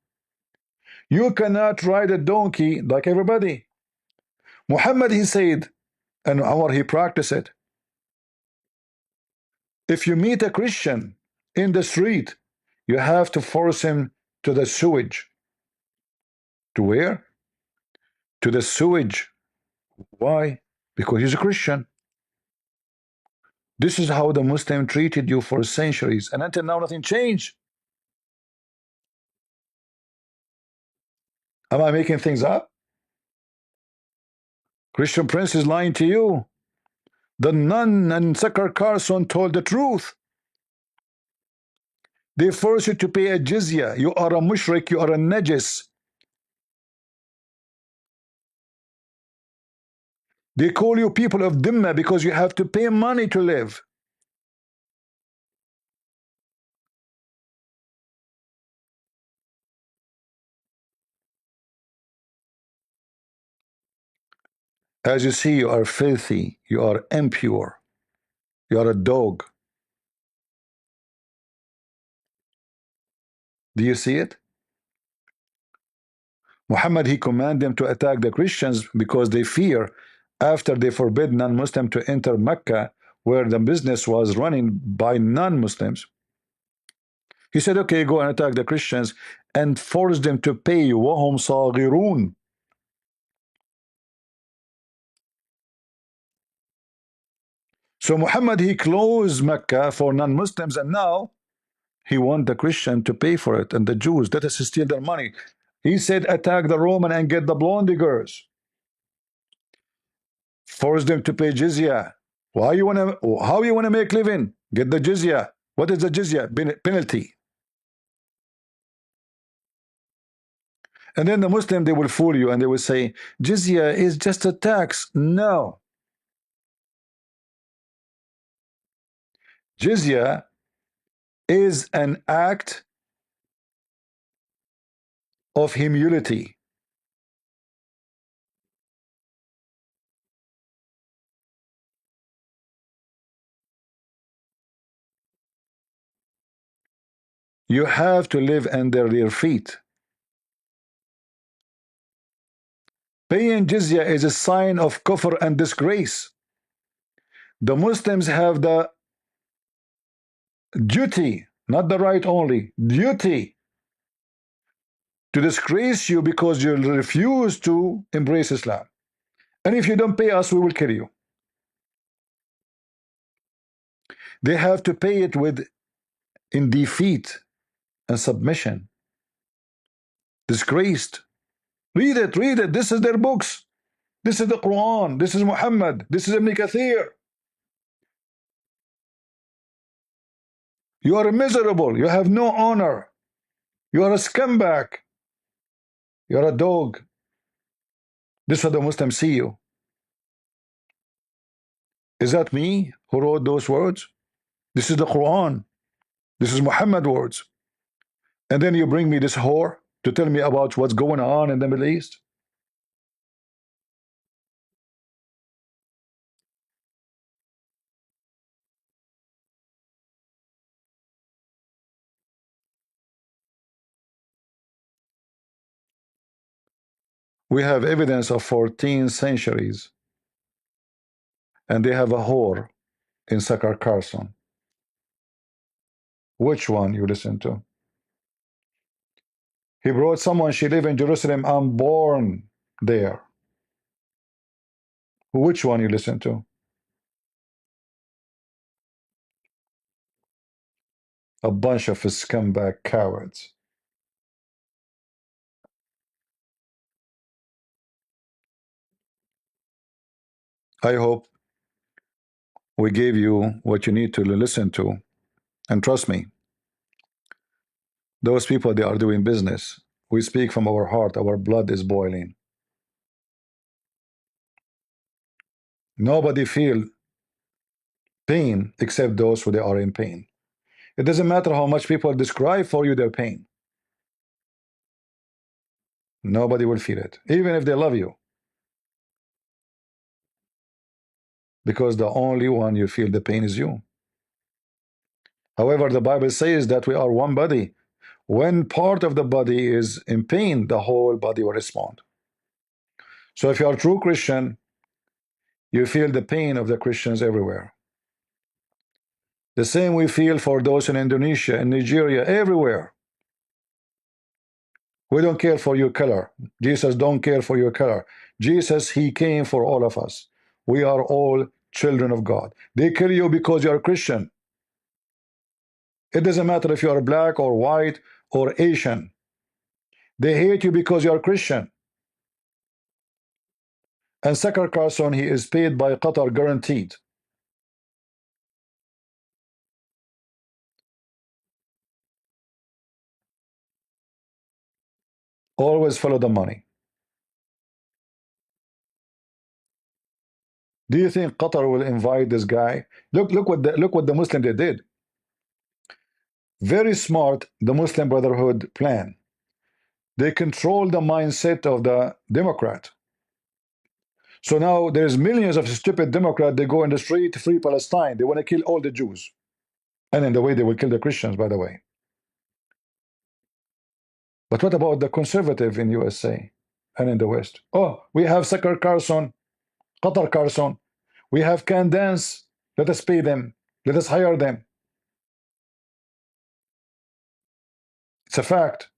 You cannot ride a donkey like everybody. Muhammad, he said, and Umar, he practiced it. If you meet a Christian in the street, you have to force him to the sewage. To where? To the sewage. Why? Because he's a Christian. This is how the Muslim treated you for centuries, and until now nothing changed. Am I making things up? Christian Prince is lying to you. The nun and Tucker Carlson told the truth. They force you to pay a jizya. You are a mushrik, you are a najis. They call you people of dhimma because you have to pay money to live. As you see, you are filthy, you are impure, you are a dog. Do you see it? Muhammad, he commanded them to attack the Christians because they fear after they forbid non-Muslim to enter Mecca, where the business was running by non-Muslims. He said, okay, go and attack the Christians and force them to pay وَهُمْ صَاغِرُونَ. So Muhammad, he closed Mecca for non-Muslims, and now he wants the Christian to pay for it, and the Jews, let us steal their money. He said, attack the Roman and get the blonde girls. Force them to pay jizya. How you want to make living? Get the jizya. What is the jizya? Penalty. And then the Muslim, they will fool you and they will say, jizya is just a tax. No. Jizya is an act of humility. You have to live under their feet. Paying jizya is a sign of kufr and disgrace. The Muslims have the duty, not the right only, duty to disgrace you because you refuse to embrace Islam. And if you don't pay us, we will kill you. They have to pay it in defeat and submission. Disgraced. Read it. This is their books. This is the Quran. This is Muhammad. This is Ibn Kathir. You are miserable. You have no honor. You are a scumbag. You are a dog. This is what the Muslims see you. Is that me who wrote those words? This is the Quran. This is Muhammad words. And then you bring me this whore to tell me about what's going on in the Middle East? We have evidence of 14 centuries, and they have a whore in Tucker Carlson. Which one you listen to? He brought someone, she live in Jerusalem, I'm born there. Which one you listen to? A bunch of scumbag cowards. I hope we gave you what you need to listen to. And trust me, those people, they are doing business. We speak from our heart. Our blood is boiling. Nobody feel pain except those who they are in pain. It doesn't matter how much people describe for you their pain. Nobody will feel it, even if they love you. Because the only one you feel the pain is you. However, the Bible says that we are one body. When part of the body is in pain, the whole body will respond. So if you are a true Christian, you feel the pain of the Christians everywhere. The same we feel for those in Indonesia, in Nigeria, everywhere. We don't care for your color. Jesus don't care for your color. Jesus, he came for all of us. We are all children of God. They kill you because you are Christian. It doesn't matter if you are black or white or Asian. They hate you because you are Christian. And Tucker Carlson, he is paid by Qatar, guaranteed. Always follow the money. Do you think Qatar will invite this guy? Look what the Muslim they did. Very smart, the Muslim Brotherhood plan. They control the mindset of the Democrat. So now there's millions of stupid Democrats. They go in the street, free Palestine. They want to kill all the Jews. And in the way they will kill the Christians, by the way. But what about the conservative in USA and in the West? Oh, we have Tucker Carlson, Qatar Carlson. We have can dance. Let us pay them. Let us hire them. It's a fact.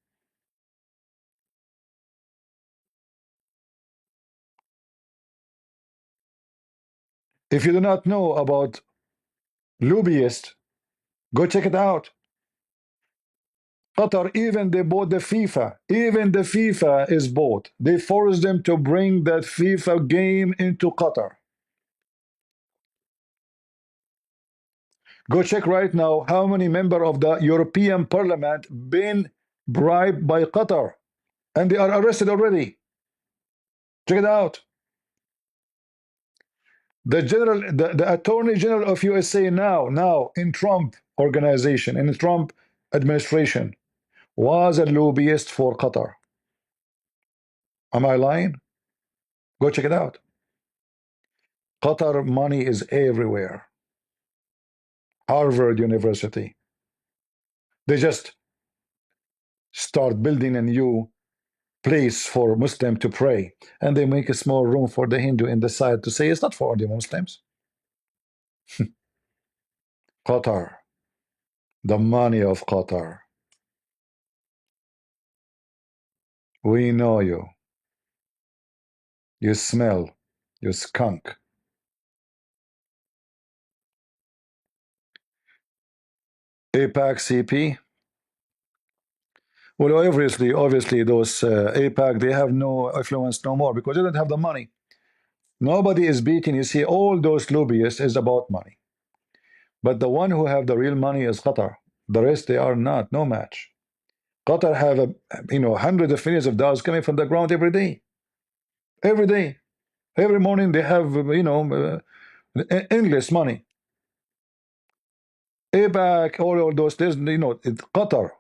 If you do not know about lobbyists, go check it out. Qatar, even they bought the FIFA. Even the FIFA is bought. They forced them to bring that FIFA game into Qatar. Go check right now how many members of the European Parliament been bribed by Qatar. And they are arrested already. Check it out. The Attorney General of USA now in Trump organization, in the Trump administration, was a lobbyist for Qatar. Am I lying? Go check it out. Qatar money is everywhere. Harvard University. They just start building a new place for Muslim to pray, and they make a small room for the Hindu in the side to say it's not for only Muslims. Qatar, the money of Qatar. We know you. You smell, you skunk. APAC CP. Well, obviously, those APAC, they have no influence no more because they don't have the money. Nobody is beating. You see, all those lobbyists is about money. But the one who have the real money is Qatar. The rest, they are not. No match. Qatar have hundreds of millions of dollars coming from the ground every day. Every day. Every morning they have, endless money. APAC, all those, there's, Qatar.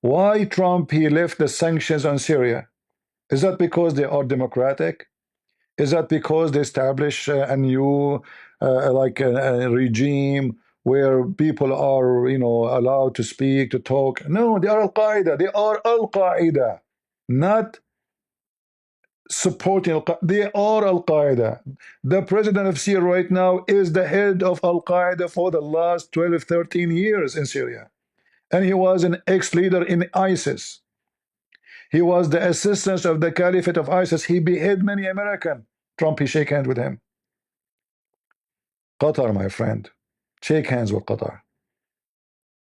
Why Trump he left the sanctions on Syria? Is that because they are democratic? Is that because they establish a new like a regime where people are, you know, allowed to speak, to talk? No, they are Al-Qaeda. They are Al-Qaeda, not supporting Al-Qaeda. They are Al-Qaeda. The president of Syria right now is the head of Al-Qaeda for the last 12, 13 years in Syria. And he was an ex-leader in ISIS. He was the assistant of the caliphate of ISIS. He beheaded many Americans. Trump, he shake hands with him. Qatar, my friend, shake hands with Qatar.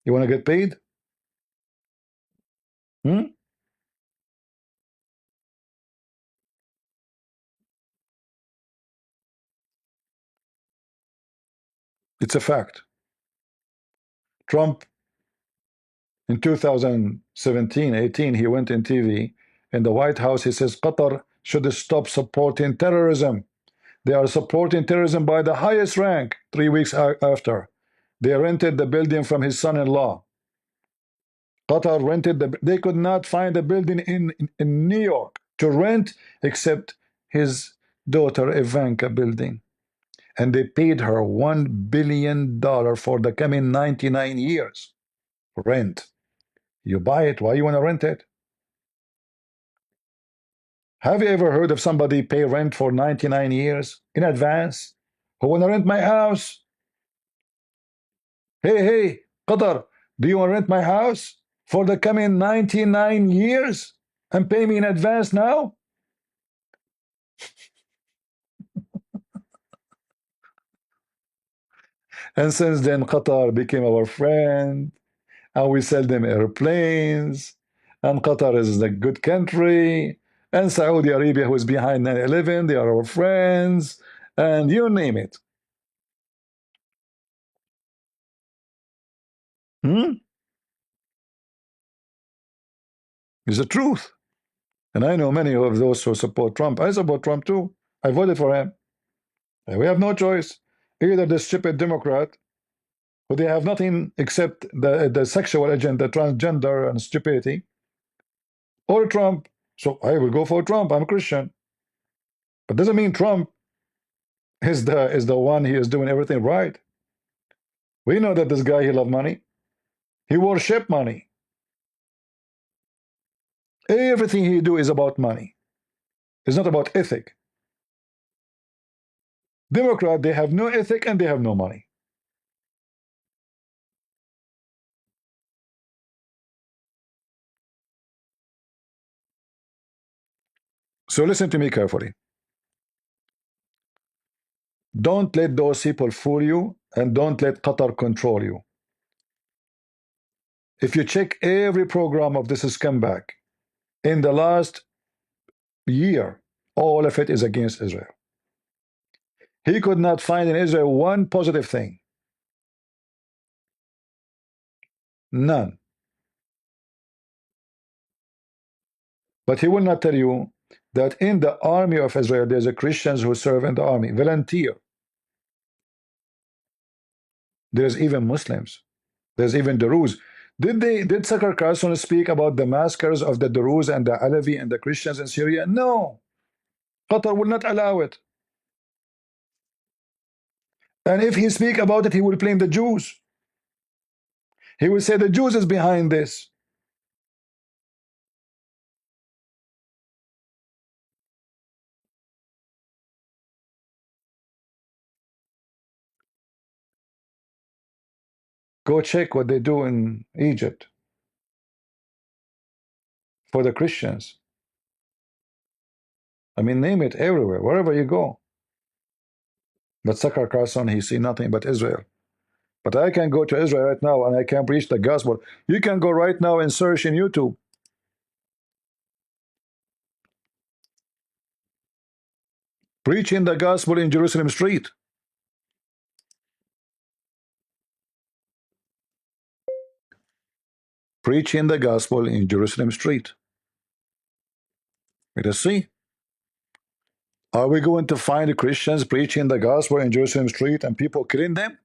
You want to get paid? It's a fact. Trump, in 2017, 18, he went in TV in the White House. He says Qatar should stop supporting terrorism. They are supporting terrorism by the highest rank. 3 weeks after, they rented the building from his son-in-law. Qatar rented they could not find a building in New York to rent except his daughter Ivanka building. And they paid her $1 billion for the coming 99 years. Rent. You buy it, why you want to rent it? Have you ever heard of somebody pay rent for 99 years in advance? Who want to rent my house? Hey, Qatar, do you want to rent my house for the coming 99 years and pay me in advance now? And since then, Qatar became our friend, and we sell them airplanes, and Qatar is a good country, and Saudi Arabia, who is behind 9/11, they are our friends, and you name it. It's the truth. And I know many of those who support Trump. I support Trump too. I voted for him. And we have no choice. Either the stupid Democrat, who they have nothing except the sexual agenda, transgender and stupidity, or Trump. So I will go for Trump. I'm a Christian. But doesn't mean Trump is the one he is doing everything right. We know that this guy, he love money. He worship money. Everything he do is about money. It's not about ethic. Democrat, they have no ethic and they have no money. So listen to me carefully. Don't let those people fool you, and don't let Qatar control you. If you check every program of this scumbag in the last year, all of it is against Israel. He could not find in Israel one positive thing. None. But he will not tell you that in the army of Israel, there's a Christians who serve in the army, volunteer. There's even Muslims. There's even Druze. Did Tucker Carlson speak about the massacres of the Druze and the Alawi and the Christians in Syria? No. Qatar will not allow it. And if he speak about it, he will blame the Jews. He will say the Jews is behind this. Go check what they do in Egypt for the Christians. I mean, name it everywhere, wherever you go. But Tucker Carlson, he see nothing but Israel. But I can go to Israel right now and I can preach the gospel. You can go right now and search in YouTube. Preaching the gospel in Jerusalem street. Preaching the gospel in Jerusalem street. Let us see. Are we going to find Christians preaching the gospel in Jerusalem street and people killing them?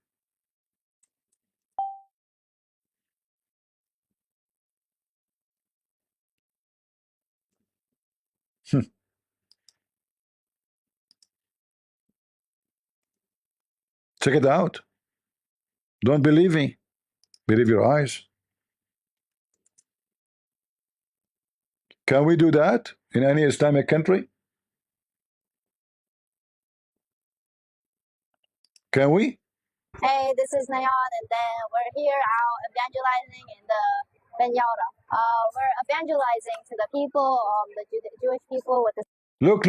Check it out. Don't believe me. Believe your eyes. Can we do that in any Islamic country? Can we? Hey, this is Nayan, and then we're here out evangelizing in the Benyauda. We're evangelizing to the people, the Jewish people with the.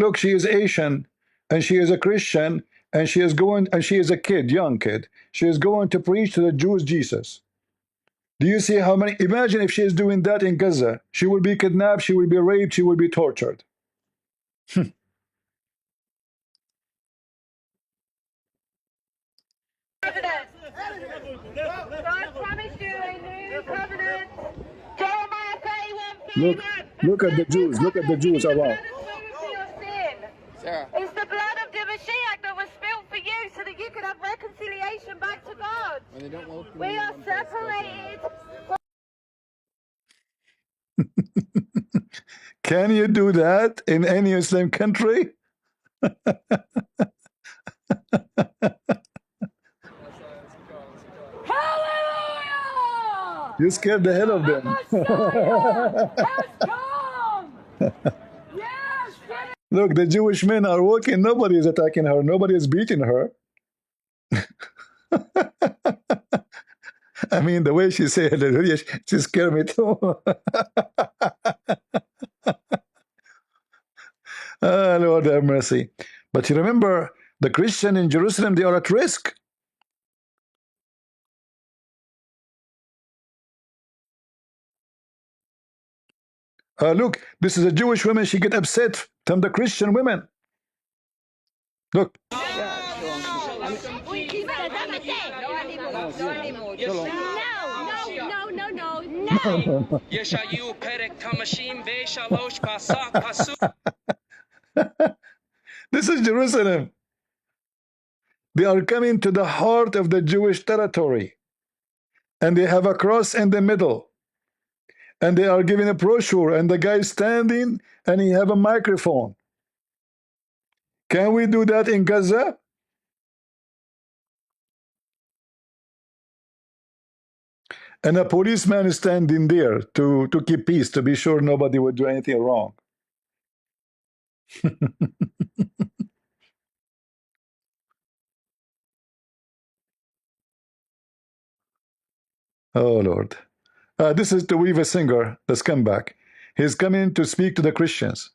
Look, she is Asian, and she is a Christian, and she is a kid, young kid. She is going to preach to the Jews Jesus. Do you see how many? Imagine if she is doing that in Gaza. She will be kidnapped, she will be raped, she will be tortured. Look at the Jews. Look at the Jews around. It's the blood of the Mashiach that was spilled for you so that you could have reconciliation back to God. We are separated. Can you do that in any Muslim country? Hallelujah! You scared the hell of them. Look, the Jewish men are walking. Nobody is attacking her. Nobody is beating her. I mean, the way she said hallelujah, she scared me too. Ah, Lord have mercy. But you remember, the Christian in Jerusalem, they are at risk. Look, this is a Jewish woman. She get upset from the Christian women. Look. No. This is Jerusalem. They are coming to the heart of the Jewish territory, and they have a cross in the middle, and they are giving a brochure, and the guy is standing and he have a microphone. Can we do that in Gaza? And a policeman is standing there to keep peace, to be sure nobody would do anything wrong. Oh, Lord. This is the Weaver Singer, the scumbag. He's coming to speak to the Christians.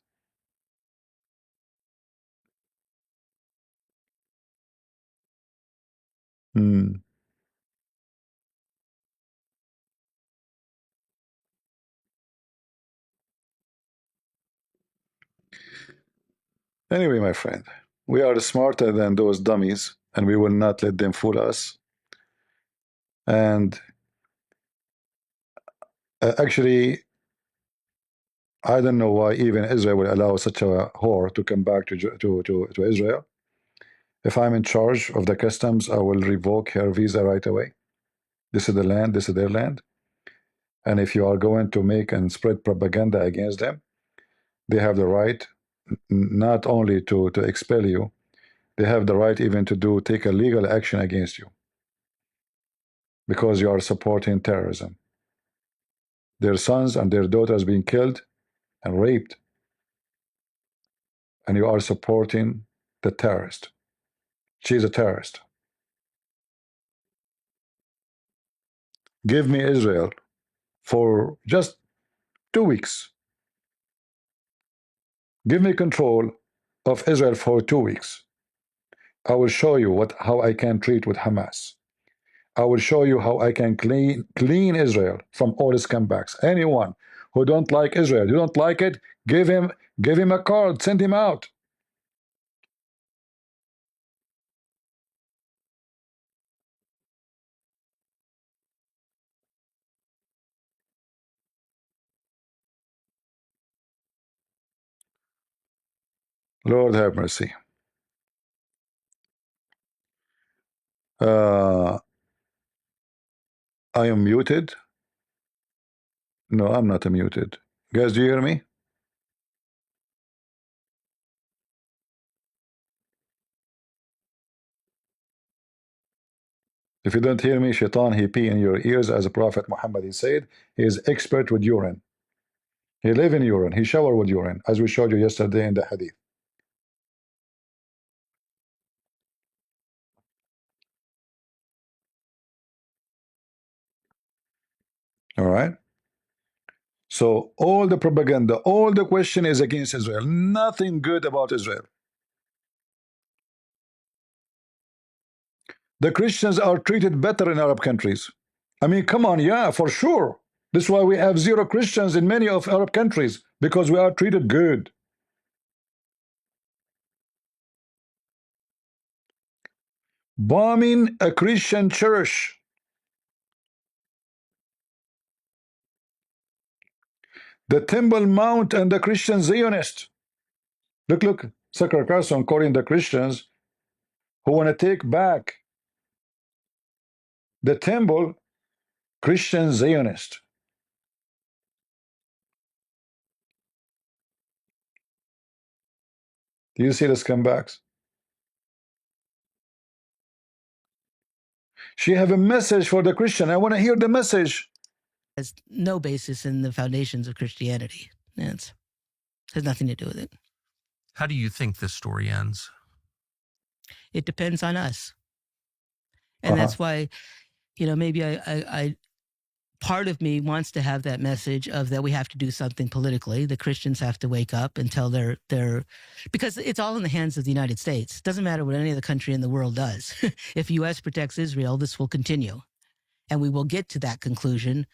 Anyway, my friend, we are smarter than those dummies, and we will not let them fool us. And actually, I don't know why even Israel will allow such a whore to come back to Israel. If I'm in charge of the customs, I will revoke her visa right away. This is the land, this is their land. And if you are going to make and spread propaganda against them, they have the right not only to expel you, they have the right even to take a legal action against you, because you are supporting terrorism. Their sons and their daughters being killed and raped, and you are supporting the terrorist. She's a terrorist. Give me Israel for just 2 weeks. Give me control of Israel for 2 weeks. I will show you how I can treat with Hamas. I will show you how I can clean Israel from all its comebacks. Anyone who don't like Israel, you don't like it, give him a card, send him out. Lord have mercy. I am muted. No, I'm not muted. Guys, do you hear me? If you don't hear me, shaitan, he pee in your ears, as the Prophet Muhammad, he said, he is expert with urine. He live in urine, he shower with urine, as we showed you yesterday in the hadith. All right? So all the propaganda, all the question is against Israel. Nothing good about Israel. The Christians are treated better in Arab countries. I mean, come on, yeah, for sure. This is why we have zero Christians in many of Arab countries, because we are treated good. Bombing a Christian church. The Temple Mount and the Christian Zionist. Look, Tucker Carlson calling the Christians who want to take back the temple Christian Zionist. Do you see the scumbags? She have a message for the Christian. I want to hear the message. Has no basis in the foundations of Christianity. It has nothing to do with it. How do you think this story ends? It depends on us. And that's why, you know, maybe I part of me wants to have that message of that we have to do something politically. The Christians have to wake up and tell their because it's all in the hands of the United States. It doesn't matter what any other country in the world does. If U.S. protects Israel, this will continue. And we will get to that conclusion.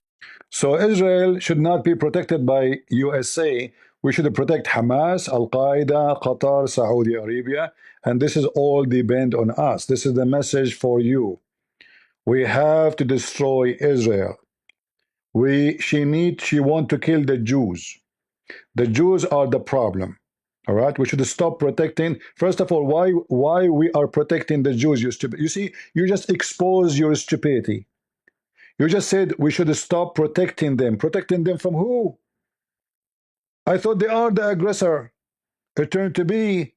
So Israel should not be protected by USA. We should protect Hamas, Al-Qaeda, Qatar, Saudi Arabia, and this is all depend on us. This is the message for you. We have to destroy Israel. She want to kill the Jews. The Jews are the problem. All right, we should stop protecting. First of all, why we are protecting the Jews? You stupid. You see, you just expose your stupidity. You just said we should stop protecting them. Protecting them from who? I thought they are the aggressor. It turned to be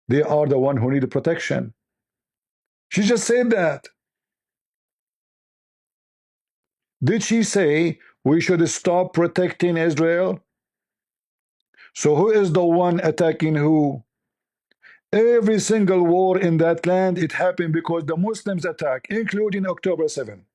they are the one who need protection. She just said that. Did she say we should stop protecting Israel? So who is the one attacking who? Every single war in that land, it happened because the Muslims attack, including October 7.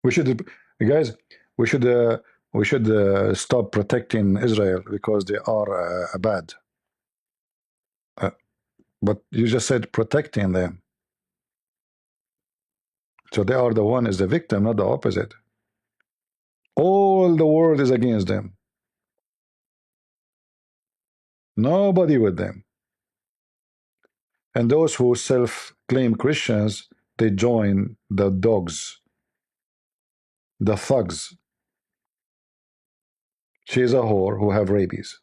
We should, guys, we should stop protecting Israel because they are bad. But you just said protecting them. So they are the one is the victim, not the opposite. All the world is against them. Nobody with them. And those who self-claim Christians, they join the dogs, the thugs. She's a whore who have rabies.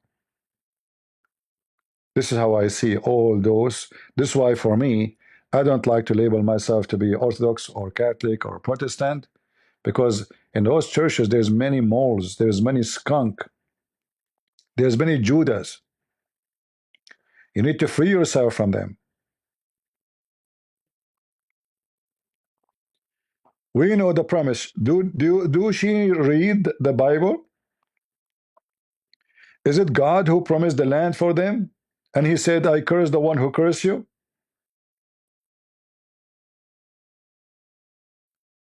This is how I see all those. This is why for me, I don't like to label myself to be Orthodox or Catholic or Protestant, because in those churches there's many moles, there's many skunk, there's many Judas. You need to free yourself from them. We know the promise. Do she read the Bible? Is it God who promised the land for them? And he said, I curse the one who curse you?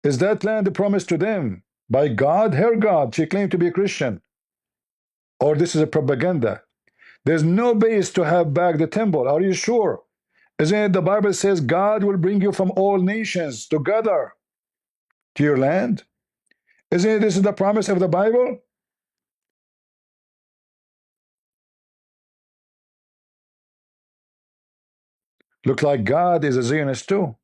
Is that land promised to them by God? Her God. She claimed to be a Christian. Or this is a propaganda. There's no base to have back the temple. Are you sure? Isn't it the Bible says God will bring you from all nations together to your land? Isn't it this is the promise of the Bible? Look like God is a Zionist too.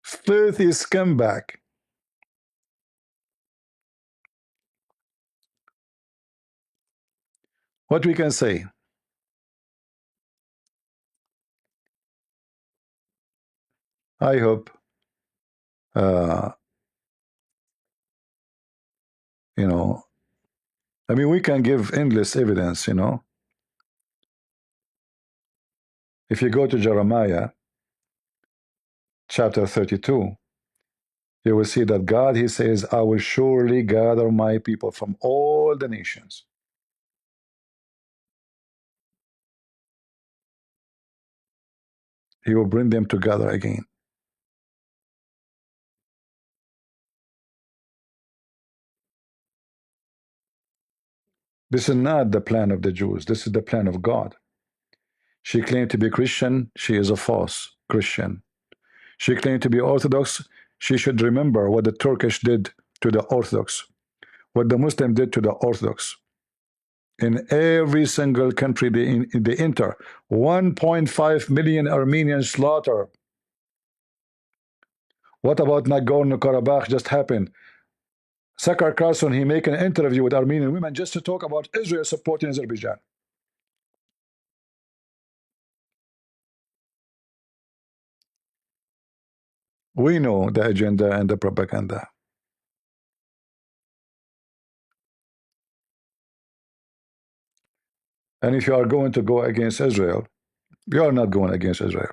Filthy scumbag. What we can say? I hope, you know, I mean, we can give endless evidence, you know. If you go to Jeremiah chapter 32, you will see that God, he says, I will surely gather my people from all the nations. He will bring them together again. This is not the plan of the Jews. This is the plan of God. She claimed to be Christian. She is a false Christian. She claimed to be Orthodox. She should remember what the Turkish did to the Orthodox, what the Muslim did to the Orthodox. In every single country they enter, 1.5 million Armenians slaughter. What about Nagorno-Karabakh just happened? Tucker Carlson, he make an interview with Armenian women just to talk about Israel supporting Azerbaijan. We know the agenda and the propaganda. And if you are going to go against Israel, you are not going against Israel.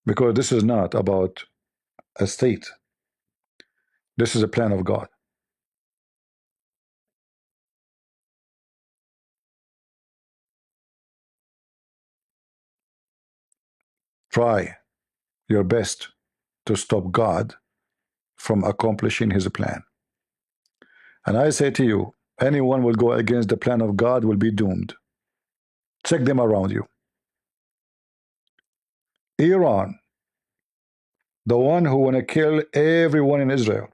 Because this is not about a state. This is a plan of God. Try your best to stop God from accomplishing his plan. And I say to you, anyone will go against the plan of God will be doomed. Check them around you. Iran, the one who want to kill everyone in Israel,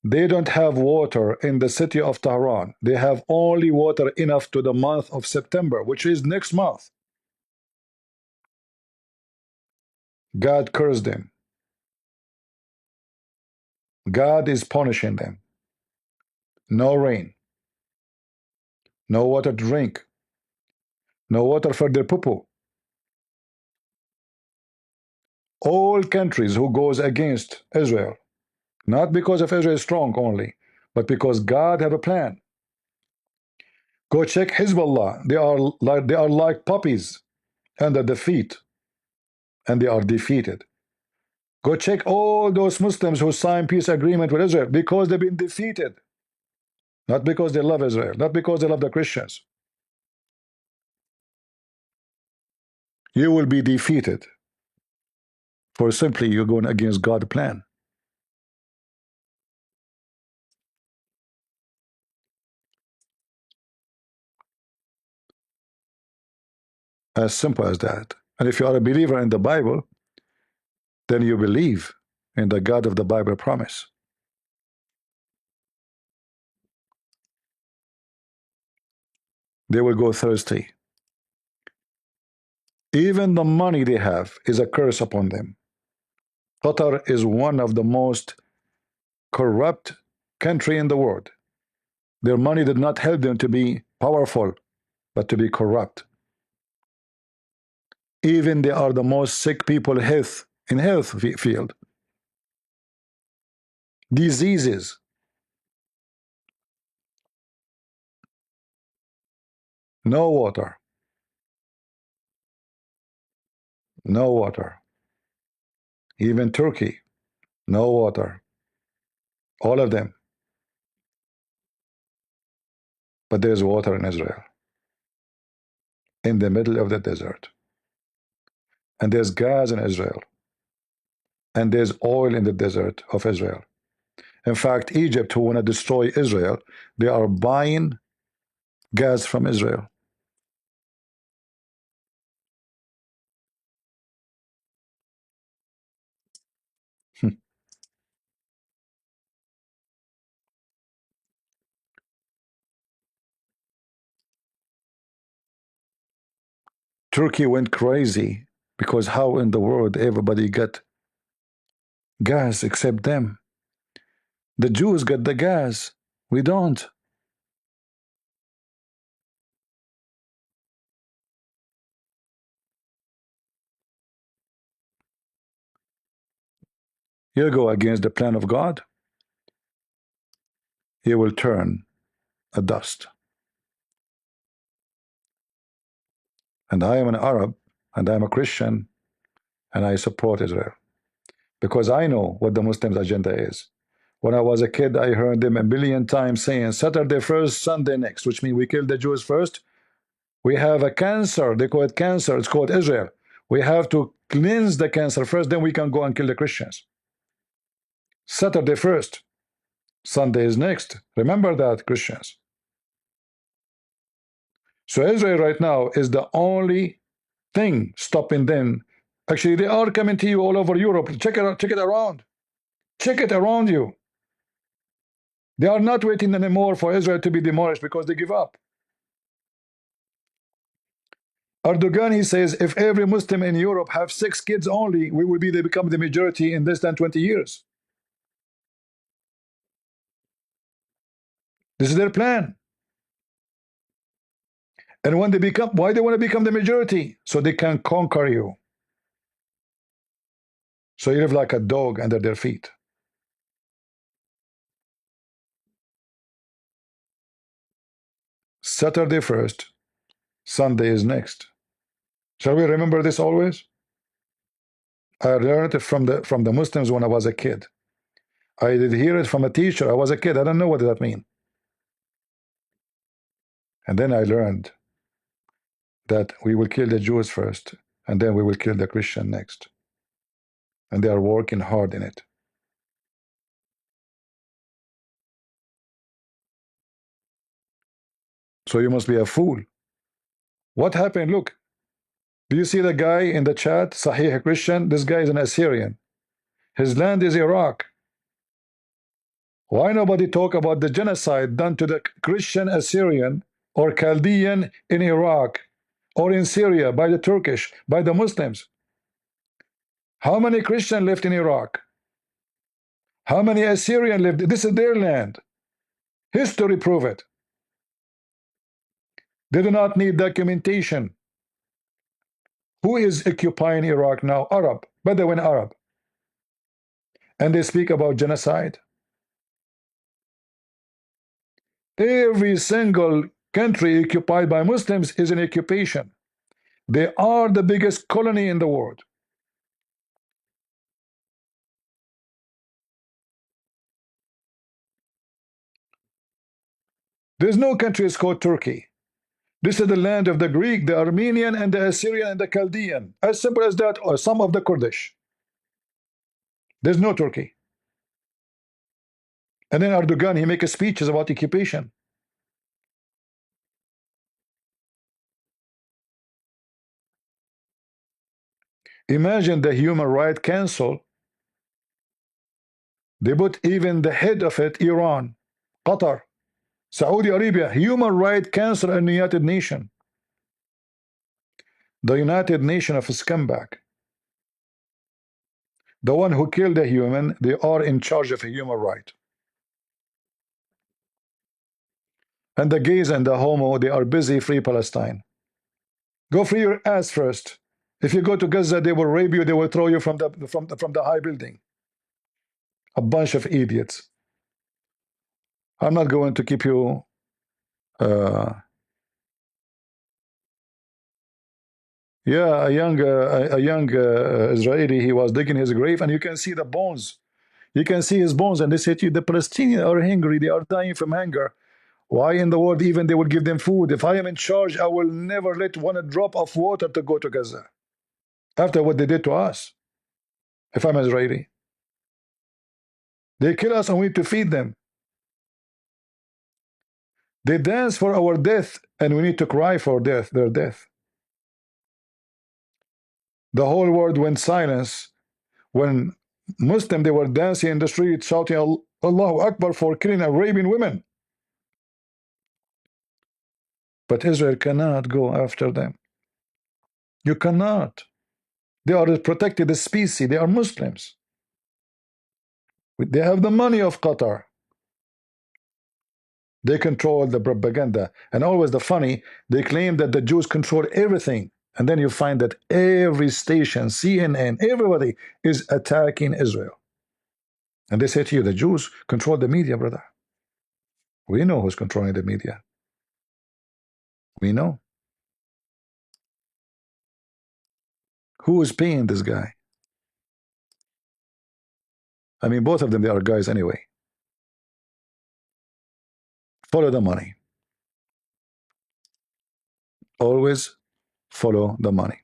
they don't have water in the city of Tehran. They have only water enough to the month of September, which is next month. God cursed them. God is punishing them. No rain, no water to drink, no water for their poo-poo. All countries who goes against Israel, not because of Israel is strong only, but because God have a plan. Go check Hezbollah. They are like puppies under the feet, and they are defeated. Go check all those Muslims who signed peace agreement with Israel because they've been defeated. Not because they love Israel, not because they love the Christians. You will be defeated for simply you're going against God's plan. As simple as that. And if you are a believer in the Bible, then you believe in the God of the Bible promise. They will go thirsty. Even the money they have is a curse upon them. Qatar is one of the most corrupt country in the world. Their money did not help them to be powerful, but to be corrupt. Even they are the most sick people in health field. Diseases. No water. No water. Even Turkey. No water. All of them. But there's water in Israel. In the middle of the desert. And there's gas in Israel. And there's oil in the desert of Israel. In fact, Egypt, who want to destroy Israel, they are buying gas from Israel. Turkey went crazy because how in the world everybody got gas except them? The Jews got the gas. We don't. You go against the plan of God, He will turn a dust. And I am an Arab, and I am a Christian, and I support Israel. Because I know what the Muslims' agenda is. When I was a kid, I heard them a million times saying, Saturday first, Sunday next, which means we kill the Jews first. We have a cancer, they call it cancer, it's called Israel. We have to cleanse the cancer first, then we can go and kill the Christians. Saturday first, Sunday is next. Remember that, Christians. So Israel right now is the only thing stopping them. Actually, they are coming to you all over Europe. Check it around. Check it around you. They are not waiting anymore for Israel to be demolished because they give up. Erdogan, he says, if every Muslim in Europe have 6 kids only, they become the majority in less than 20 years. This is their plan. And when they become, why they want to become the majority? So they can conquer you. So you live like a dog under their feet. Saturday first, Sunday is next. Shall we remember this always? I learned it from the Muslims when I was a kid. I did hear it from a teacher. I was a kid. I don't know what that means. And then I learned that we will kill the Jews first, and then we will kill the Christian next. And they are working hard in it. So you must be a fool. What happened? Look, do you see the guy in the chat, Sahih Christian? This guy is an Assyrian. His land is Iraq. Why nobody talk about the genocide done to the Christian Assyrian or Chaldean in Iraq or in Syria by the Turkish, by the Muslims? How many Christians lived in Iraq? How many Assyrian lived? This is their land. History prove it. They do not need documentation. Who is occupying Iraq now? Arab, Bedouin Arab. And they speak about genocide. Every single country occupied by Muslims is an occupation. They are the biggest colony in the world. There's no country is called Turkey. This is the land of the Greek, the Armenian, and the Assyrian, and the Chaldean. As simple as that, or some of the Kurdish. There's no Turkey. And then Erdogan, he makes speeches about occupation. Imagine the Human Rights Council. They put even the head of it, Iran, Qatar, Saudi Arabia, Human Rights Council and the United Nations. The United Nations of scumbag. The one who killed a human, they are in charge of a human right. And the gays and the homo, they are busy free Palestine. Go free your ass first. If you go to Gaza, they will rape you, they will throw you from the high building. A bunch of idiots. I'm not going to keep you yeah, a young Israeli, he was digging his grave, and you can see the bones. You can see his bones, and they say to you, the Palestinians are hungry, they are dying from hunger. Why in the world even they will give them food? If I am in charge, I will never let one drop of water to go to Gaza. After what they did to us, if I'm Israeli. They kill us and we need to feed them. They dance for our death, and we need to cry for death, their death. The whole world went silence when Muslims, they were dancing in the street, shouting Allahu Akbar for killing Arabian women. But Israel cannot go after them. You cannot. They are a protected species. They are Muslims. They have the money of Qatar. They control the propaganda. And always the funny, they claim that the Jews control everything. And then you find that every station, CNN, everybody is attacking Israel. And they say to you, the Jews control the media, brother. We know who's controlling the media. We know. Who is paying this guy? I mean, both of them, they are guys anyway. Follow the money. Always follow the money.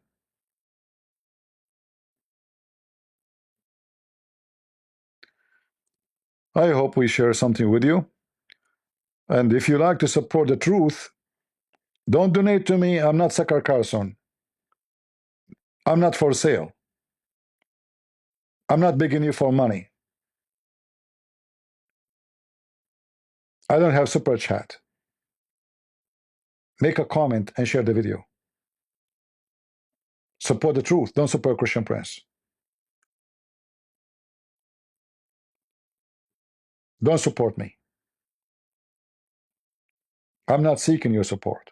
I hope we share something with you. And if you like to support the truth, don't donate to me. I'm not Tucker Carlson. I'm not for sale. I'm not begging you for money. I don't have super chat. Make a comment and share the video. Support the truth. Don't support Christian Prince. Don't support me. I'm not seeking your support.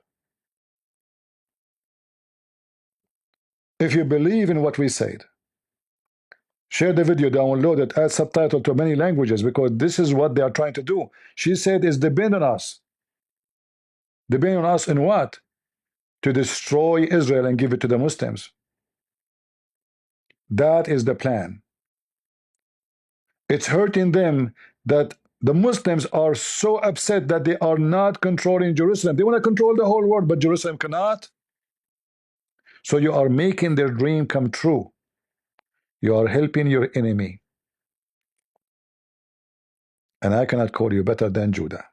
If you believe in what we said, share the video, download it, add subtitle to many languages, because this is what they are trying to do. She said it's depend on us. Depend on us in what? To destroy Israel and give it to the Muslims. That is the plan. It's hurting them that the Muslims are so upset that they are not controlling Jerusalem. They want to control the whole world, but Jerusalem cannot. So you are making their dream come true. You are helping your enemy. And I cannot call you better than Judah.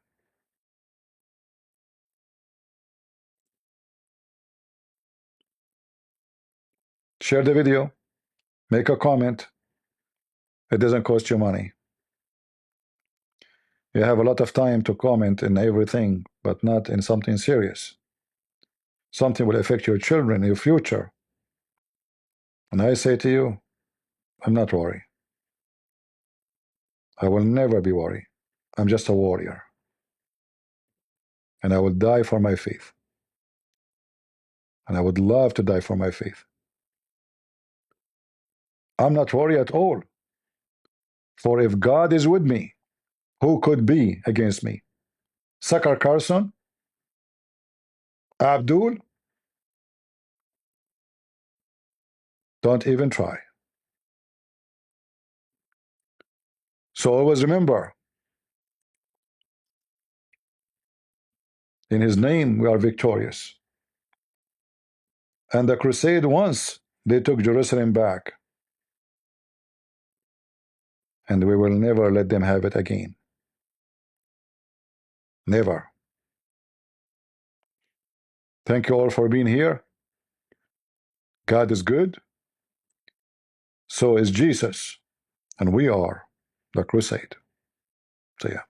Share the video. Make a comment. It doesn't cost you money. You have a lot of time to comment in everything, but not in something serious. Something will affect your children, your future. And I say to you, I'm not worried. I will never be worried. I'm just a warrior. And I will die for my faith. And I would love to die for my faith. I'm not worried at all. For if God is with me, who could be against me? Tucker Carlson? Abdul? Don't even try. So always remember, in his name we are victorious. And the crusade, once they took Jerusalem back, and we will never let them have it again. Never. Thank you all for being here. God is good. So is Jesus. And we are the crusade. So yeah.